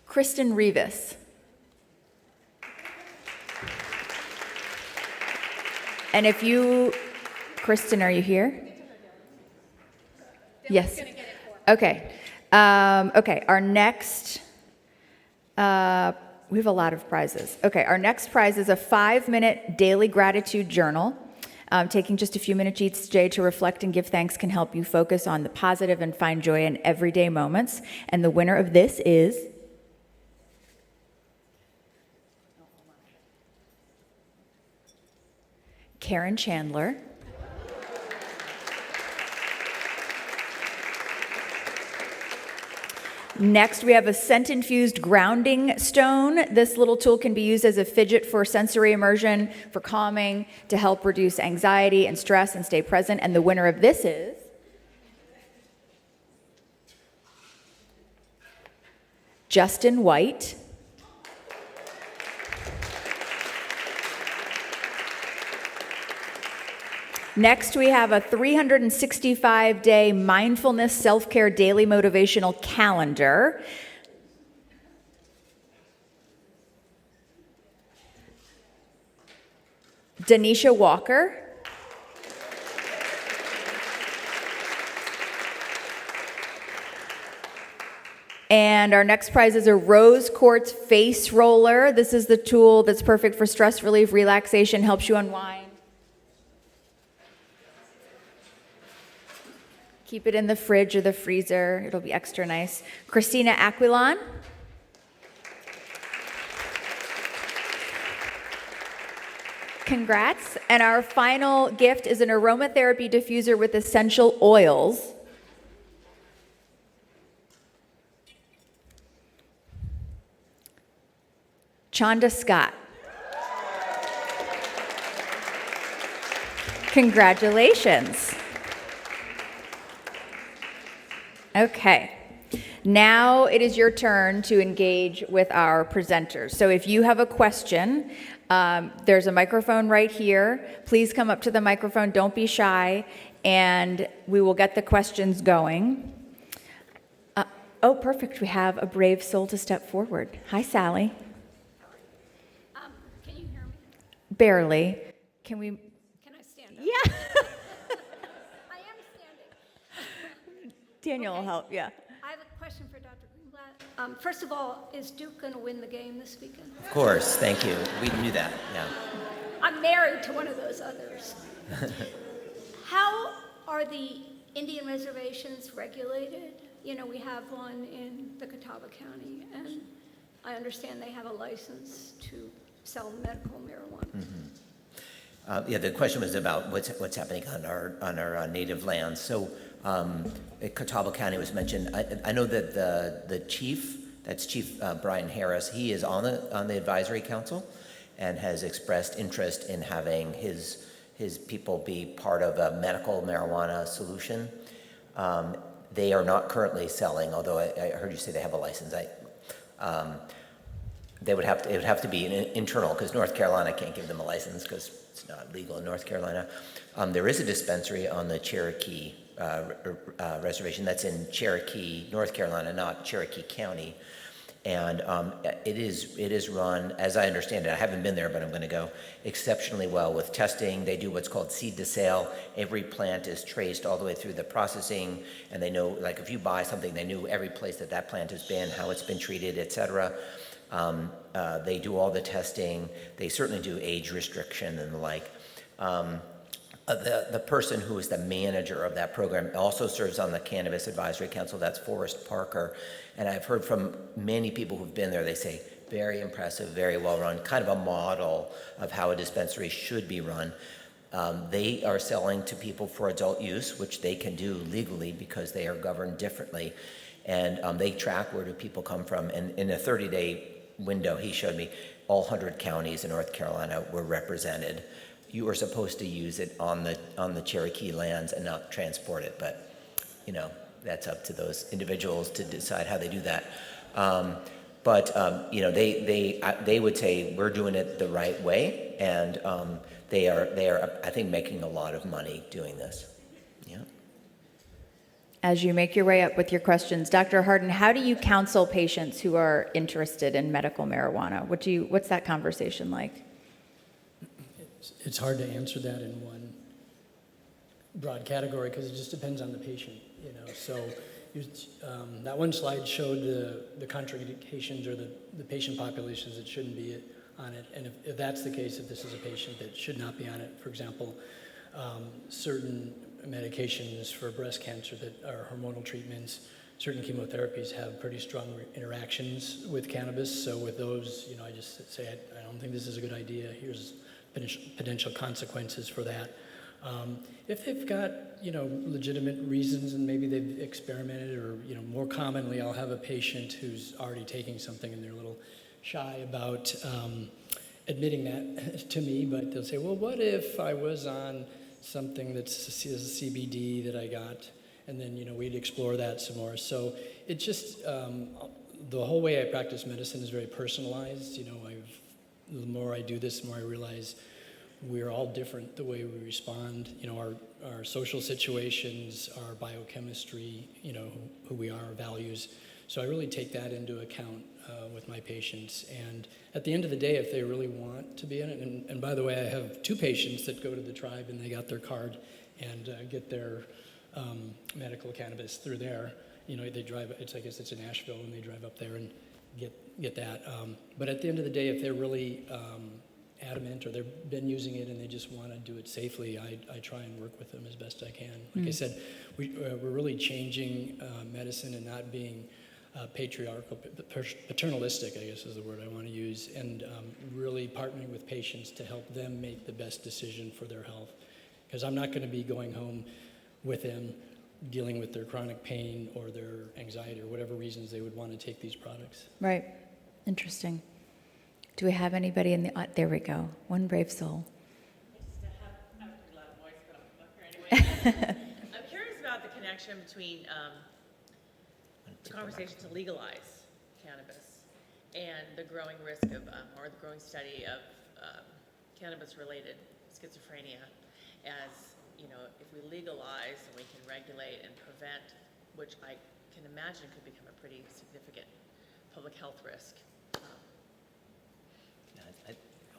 [SPEAKER 1] Kristen Rivas. And if you, Kristen, are you here? Yes. Okay. Okay, our next, we have a lot of prizes. Okay, our next prize is a 5-minute daily gratitude journal. Taking just a few minutes each day to reflect and give thanks can help you focus on the positive and find joy in everyday moments. And the winner of this is Karen Chandler. Next, we have a scent-infused grounding stone. This little tool can be used as a fidget for sensory immersion, for calming, to help reduce anxiety and stress and stay present. And the winner of this is Justin White. Next, we have a 365-day mindfulness self-care daily motivational calendar. Denisha Walker. And our next prize is a rose quartz face roller. This is the tool that's perfect for stress relief, relaxation, helps you unwind. Keep it in the fridge or the freezer. It'll be extra nice. Christina Aquilon. Congrats. And our final gift is an aromatherapy diffuser with essential oils. Chanda Scott. Congratulations. Okay, now it is your turn to engage with our presenters. So if you have a question, there's a microphone right here. Please come up to the microphone, don't be shy, and we will get the questions going. Oh, perfect, we have a brave soul to step forward. Hi, Sally.
[SPEAKER 7] Can you hear me?
[SPEAKER 1] Barely. Can
[SPEAKER 7] Can I stand up?
[SPEAKER 1] Yeah.
[SPEAKER 7] I am standing.
[SPEAKER 1] Daniel will
[SPEAKER 7] Okay.
[SPEAKER 1] help, yeah.
[SPEAKER 7] I have a question for Dr. Greenblatt. First of all, is Duke going to win the game this weekend?
[SPEAKER 6] Of course, thank you. We knew that, yeah.
[SPEAKER 7] I'm married to one of those others. How are the Indian reservations regulated? You know, we have one in the Catawba County, and I understand they have a license to sell medical marijuana.
[SPEAKER 6] Yeah, the question was about what's happening on our native lands. So Catawba County was mentioned. I know that the chief, that's Chief Brian Harris, he is on the advisory council and has expressed interest in having his people be part of a medical marijuana solution. They are not currently selling, although I heard you say they have a license. It would have to be an internal, because North Carolina can't give them a license because it's not legal in North Carolina. There is a dispensary on the Cherokee reservation that's in Cherokee, North Carolina, not Cherokee County. And it is run, as I understand it, I haven't been there, but I'm going to go, exceptionally well with testing. They do what's called seed to sale. Every plant is traced all the way through the processing, and they know, like if you buy something, they knew every place that plant has been, how it's been treated, et cetera. They do all the testing. They certainly do age restriction and the like. The person who is the manager of that program also serves on the Cannabis Advisory Council. That's Forrest Parker. And I've heard from many people who've been there, they say, very impressive, very well run, kind of a model of how a dispensary should be run. They are selling to people for adult use, which they can do legally because they are governed differently. And they track where do people come from. And in a 30-day window, he showed me all 100 counties in North Carolina were represented. You were supposed to use it on the Cherokee lands and not transport it, but you know, that's up to those individuals to decide how they do that. You know, they would say we're doing it the right way, and they are I think making a lot of money doing this. Yeah.
[SPEAKER 1] As you make your way up with your questions, Dr. Hardin, how do you counsel patients who are interested in medical marijuana? What's that conversation like?
[SPEAKER 3] It's hard to answer that in one broad category because it just depends on the patient, you know. So that one slide showed the contraindications or the patient populations that shouldn't be on it. And if that's the case, if this is a patient that should not be on it, for example, certain medications for breast cancer that are hormonal treatments, certain chemotherapies have pretty strong interactions with cannabis. So with those, you know, I just say, I don't think this is a good idea. Here's potential consequences for that. If they've got, you know, legitimate reasons and maybe they've experimented, or, you know, more commonly I'll have a patient who's already taking something and they're a little shy about admitting that to me, but they'll say, well, what if I was on something that's a CBD that I got, and then, you know, we'd explore that some more. So it just, the whole way I practice medicine is very personalized. You know, the more I do this, the more I realize we're all different the way we respond. You know, our social situations, our biochemistry, you know, who we are, our values. So I really take that into account with my patients. And at the end of the day, if they really want to be in it, and by the way, I have 2 patients that go to the tribe and they got their card and get their medical cannabis through there. You know, they drive, I guess it's in Asheville, and they drive up there and get that. But at the end of the day, if they're really adamant or they've been using it and they just want to do it safely, I try and work with them as best I can. Like I said, we're really changing medicine and not being patriarchal, paternalistic, I guess is the word I want to use, and really partnering with patients to help them make the best decision for their health. Because I'm not going to be going home with them dealing with their chronic pain or their anxiety or whatever reasons they would want to take these products.
[SPEAKER 1] Right. Interesting. Do we have anybody in the... there we go. One brave soul.
[SPEAKER 8] I have a pretty loud voice, but I'm up here anyway. I'm curious about the connection between the conversation to legalize cannabis and the growing risk of, or the growing study of cannabis-related schizophrenia. As, you know, if we legalize and we can regulate and prevent, which I can imagine could become a pretty significant public health risk.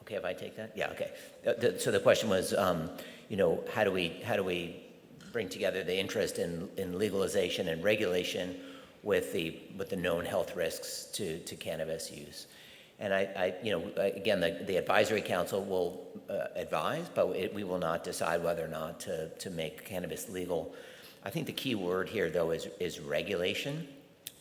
[SPEAKER 6] Okay, if I take that? Yeah, okay. So the question was, you know, how do we bring together the interest in legalization and regulation with the known health risks to cannabis use? And again, the advisory council will advise, but we will not decide whether or not to make cannabis legal. I think the key word here, though, is regulation.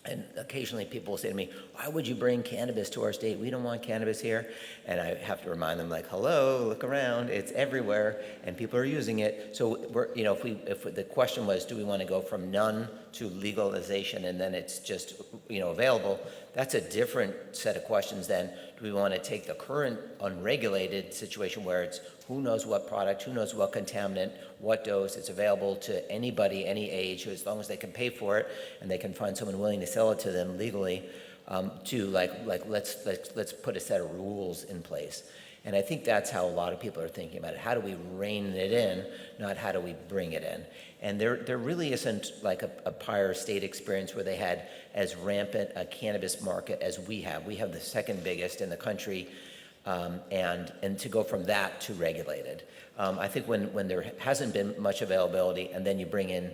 [SPEAKER 6] And occasionally people will say to me, why would you bring cannabis to our state? We don't want cannabis here. And I have to remind them, like, hello, look around, it's everywhere, and people are using it. So if the question was, do we want to go from none to legalization and then it's just, available, that's a different set of questions than do we want to take the current unregulated situation where it's who knows what product, who knows what contaminant, what dose, it's available to anybody, any age, as long as they can pay for it and they can find someone willing to sell it to them legally, let's put a set of rules in place. And I think that's how a lot of people are thinking about it. How do we rein it in, not how do we bring it in? And there really isn't like a prior state experience where they had as rampant a cannabis market as we have. We have the second biggest in the country, and to go from that to regulated. I think when there hasn't been much availability and then you bring in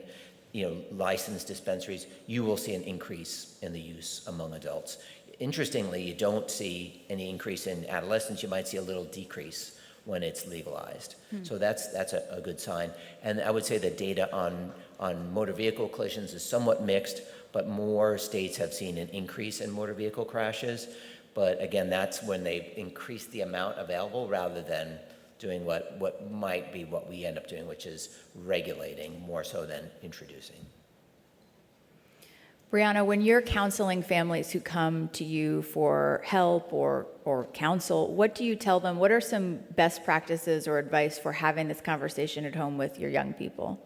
[SPEAKER 6] licensed dispensaries, you will see an increase in the use among adults. Interestingly, you don't see any increase in adolescents. You might see a little decrease when it's legalized. So that's a good sign. And I would say the data on motor vehicle collisions is somewhat mixed, but more states have seen an increase in motor vehicle crashes. But again, that's when they increase the amount available rather than doing what might be what we end up doing, which is regulating more so than introducing.
[SPEAKER 1] Brianna, when you're counseling families who come to you for help or counsel, what do you tell them? What are some best practices or advice for having this conversation at home with your young people?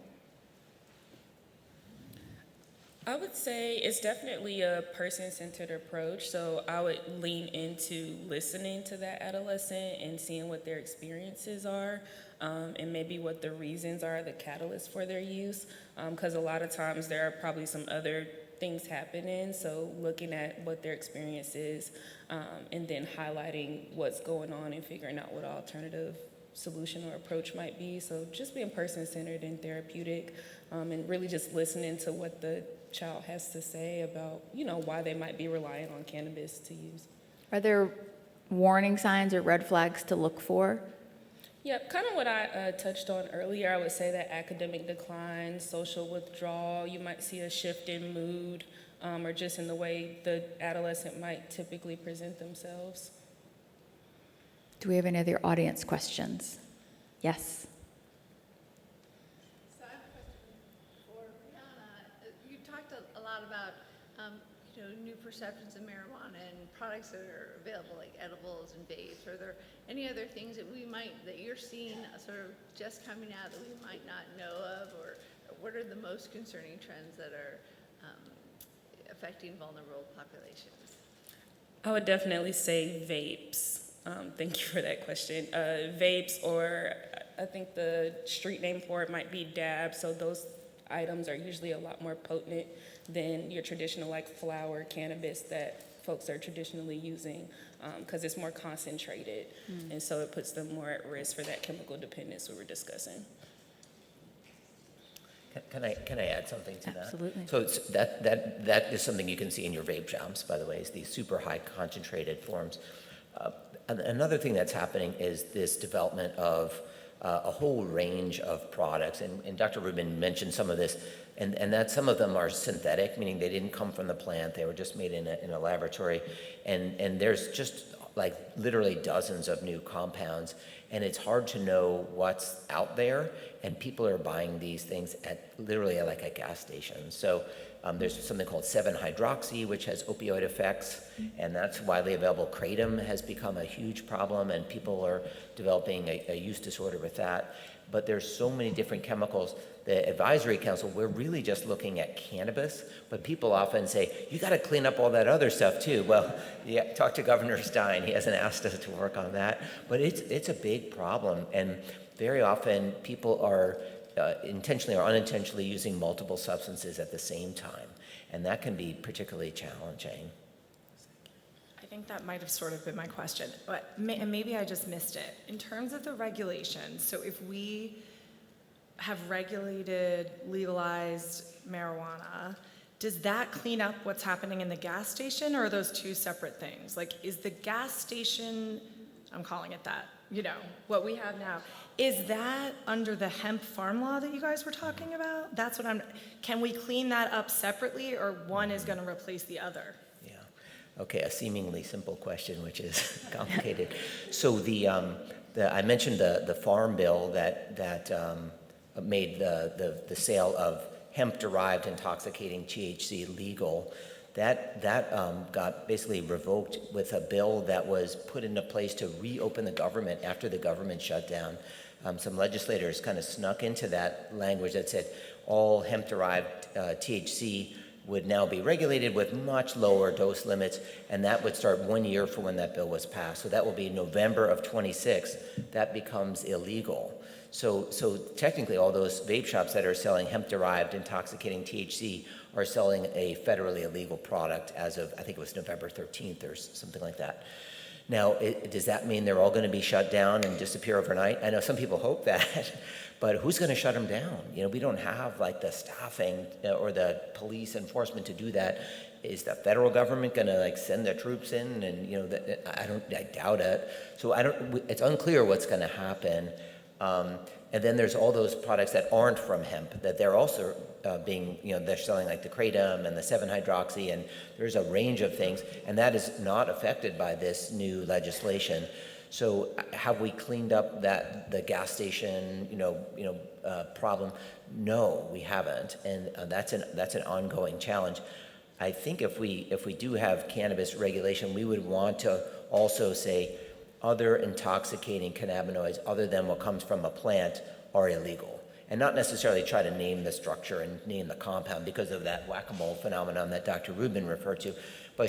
[SPEAKER 4] I would say it's definitely a person-centered approach. So I would lean into listening to that adolescent and seeing what their experiences are, and maybe what the reasons are, the catalyst for their use. Because a lot of times there are probably some other things happening. So looking at what their experience is, and then highlighting what's going on and figuring out what alternative solution or approach might be. So just being person-centered and therapeutic, and really just listening to what the child has to say about, why they might be relying on cannabis to use.
[SPEAKER 1] Are there warning signs or red flags to look for?
[SPEAKER 4] Yeah, kind of what I touched on earlier. I would say that academic decline, social withdrawal, you might see a shift in mood, or just in the way the adolescent might typically present themselves.
[SPEAKER 1] Do we have any other audience questions? Yes.
[SPEAKER 9] So I have a question for Brianna. You talked a lot about new perceptions of marijuana and products that are available, like edibles and vapes. Are there any other things that you're seeing sort of just coming out that we might not know of, or what are the most concerning trends that are affecting vulnerable populations?
[SPEAKER 4] I would definitely say vapes. Thank you for that question. Vapes, or I think the street name for it might be dabs. So those items are usually a lot more potent than your traditional flower cannabis that folks are traditionally using, because it's more concentrated. And so it puts them more at risk for that chemical dependence we were discussing.
[SPEAKER 6] Can I add something to that?
[SPEAKER 1] Absolutely.
[SPEAKER 6] So that is something you can see in your vape shops, by the way, is these super high concentrated forms. Another thing that's happening is this development of a whole range of products, and Dr. Rubin mentioned some of this, and that some of them are synthetic, meaning they didn't come from the plant, they were just made in a laboratory, and there's just literally dozens of new compounds, and it's hard to know what's out there, and people are buying these things at literally like a gas station. So there's something called 7-hydroxy, which has opioid effects, and that's widely available. Kratom has become a huge problem, and people are developing a use disorder with that. But there's so many different chemicals. The advisory council, we're really just looking at cannabis, but people often say, you got to clean up all that other stuff too. Well, yeah, talk to Governor Stein. He hasn't asked us to work on that, but it's a big problem, and very often people are intentionally or unintentionally using multiple substances at the same time, and that can be particularly challenging.
[SPEAKER 10] I think that might have sort of been my question, but maybe I just missed it. In terms of the regulations, so if we have regulated, legalized marijuana, does that clean up what's happening in the gas station, or are those two separate things? Like, is the gas station, I'm calling it that, you know, what we have now, is that under the hemp farm law that you guys were talking about? That's what can we clean that up separately, or one is going to replace the other?
[SPEAKER 6] Yeah. Okay, a seemingly simple question, which is complicated. So I mentioned the farm bill that made the sale of hemp-derived intoxicating THC legal. That got basically revoked with a bill that was put into place to reopen the government after the government shut down. Some legislators kind of snuck into that language that said all hemp-derived THC would now be regulated with much lower dose limits, and that would start 1 year from when that bill was passed. So that will be November of 26. That becomes illegal. So technically, all those vape shops that are selling hemp-derived intoxicating THC are selling a federally illegal product as of, I think it was November 13th or something like that. Now, does that mean they're all going to be shut down and disappear overnight? I know some people hope that, but who's going to shut them down? You know, we don't have like the staffing or the police enforcement to do that. Is the federal government going to like send their troops in? And you know, I doubt it. So it's unclear what's going to happen. And then there's all those products that aren't from hemp that they're also being, you know, they're selling like the kratom and the 7-hydroxy, and there's a range of things, and that is not affected by this new legislation. So have we cleaned up the gas station, problem? No, we haven't, and that's an ongoing challenge. I think if we do have cannabis regulation, we would want to also say other intoxicating cannabinoids other than what comes from a plant are illegal, and not necessarily try to name the structure and name the compound because of that whack-a-mole phenomenon that Dr. Rubin referred to, but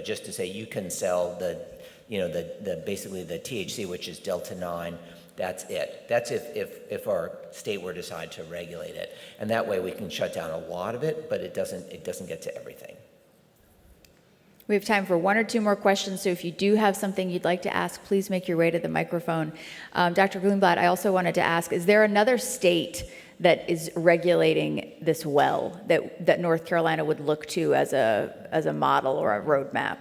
[SPEAKER 6] just to say you can sell basically the THC, which is Delta-9. That's it. That's if our state were to decide to regulate it, and that way we can shut down a lot of it, but it doesn't get to everything.
[SPEAKER 1] We have time for one or two more questions, so if you do have something you'd like to ask, please make your way to the microphone. Dr. Grunblatt, I also wanted to ask, is there another state that is regulating this well that North Carolina would look to as a model or a roadmap?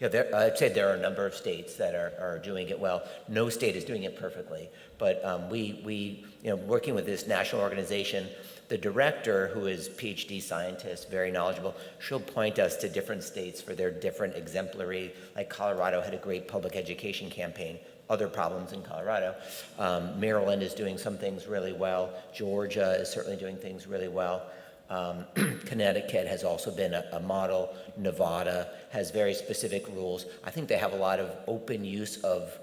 [SPEAKER 6] Yeah, I'd say there are a number of states that are doing it well. No state is doing it perfectly, but we working with this national organization, the director, who is PhD scientist, very knowledgeable, she'll point us to different states for their different exemplary, like Colorado had a great public education campaign, other problems in Colorado. Maryland is doing some things really well. Georgia is certainly doing things really well. Connecticut has also been a model. Nevada has very specific rules. I think they have a lot of open use of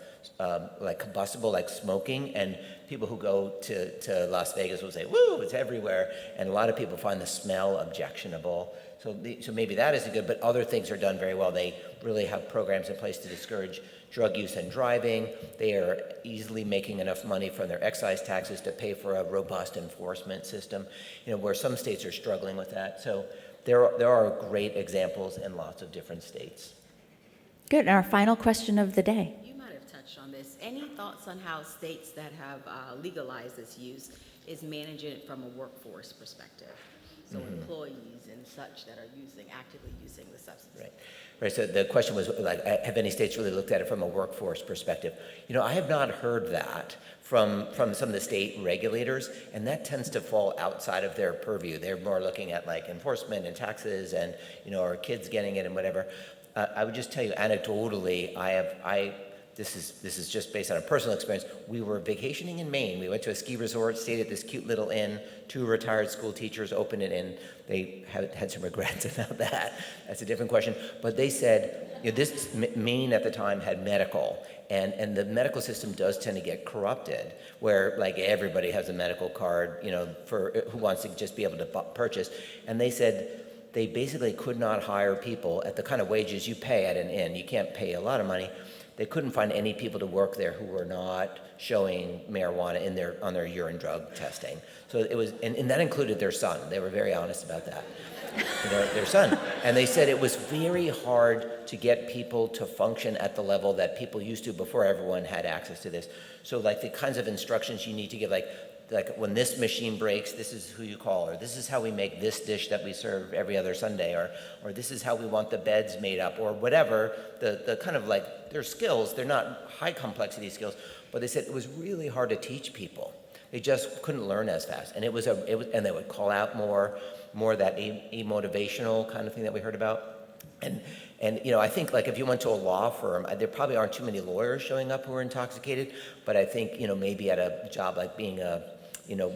[SPEAKER 6] like combustible, like smoking, and people who go to Las Vegas will say, woo, it's everywhere, and a lot of people find the smell objectionable. So maybe that isn't good, but other things are done very well. They really have programs in place to discourage drug use and driving. They are easily making enough money from their excise taxes to pay for a robust enforcement system, where some states are struggling with that. So there are great examples in lots of different states.
[SPEAKER 1] Good. And our final question of the day.
[SPEAKER 11] You might have touched on this. Any thoughts on how states that have legalized this use is managing it from a workforce perspective? So employees and such that are actively using the substance.
[SPEAKER 6] Right. So the question was, like, have any states really looked at it from a workforce perspective? I have not heard that from some of the state regulators, and that tends to fall outside of their purview. They're more looking at like enforcement and taxes and, are kids getting it and whatever. I would just tell you anecdotally, this is just based on a personal experience. We were vacationing in Maine. We went to a ski resort, stayed at this cute little inn. 2 retired school teachers opened it, and they had some regrets about that. That's a different question. But they said, Maine at the time had medical, and the medical system does tend to get corrupted, where like everybody has a medical card, for who wants to just be able to purchase. And they said they basically could not hire people at the kind of wages you pay at an inn. You can't pay a lot of money. They couldn't find any people to work there who were not showing marijuana on their urine drug testing. So it was, and that included their son. They were very honest about that. Their son. And they said it was very hard to get people to function at the level that people used to before everyone had access to this. So like the kinds of instructions you need to give, like like when this machine breaks, this is who you call, or this is how we make this dish that we serve every other Sunday, or this is how we want the beds made up, or whatever, the kind of like, their skills, they're not high complexity skills, but they said it was really hard to teach people. They just couldn't learn as fast. And and they would call out more that motivational kind of thing that we heard about. And you know, I think like if you went to a law firm, there probably aren't too many lawyers showing up who are intoxicated, but I think, you know, maybe at a job like being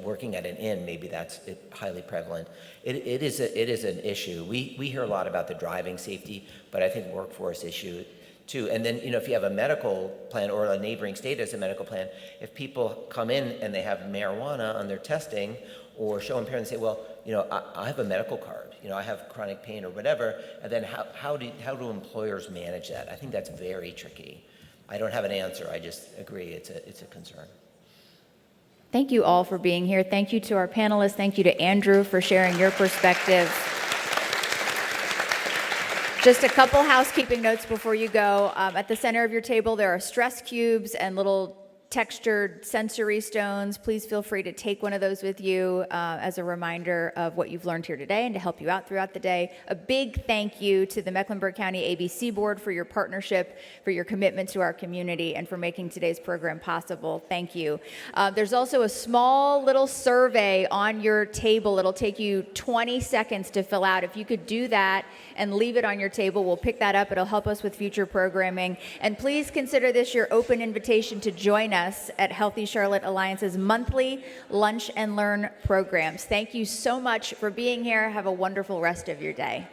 [SPEAKER 6] working at an inn, maybe that's highly prevalent. It is an issue. We hear a lot about the driving safety, but I think workforce issue too. And then, you know, if you have a medical plan or a neighboring state has a medical plan, if people come in and they have marijuana on their testing or show impairment and say, well, you know, I have a medical card, you know, I have chronic pain or whatever, and then how do employers manage that? I think that's very tricky. I don't have an answer. I just agree it's a concern.
[SPEAKER 1] Thank you all for being here. Thank you to our panelists. Thank you to Andrew for sharing your perspective. Just a couple housekeeping notes before you go. At the center of your table, there are stress cubes and little textured sensory stones. Please feel free to take one of those with you as a reminder of what you've learned here today and to help you out throughout the day. A big thank you to the Mecklenburg County ABC Board for your partnership, for your commitment to our community, and for making today's program possible. Thank you. There's also a small little survey on your table. It'll take you 20 seconds to fill out. If you could do that and leave it on your table, we'll pick that up. It'll help us with future programming. And please consider this your open invitation to join us at Healthy Charlotte Alliance's monthly Lunch and Learn programs. Thank you so much for being here. Have a wonderful rest of your day.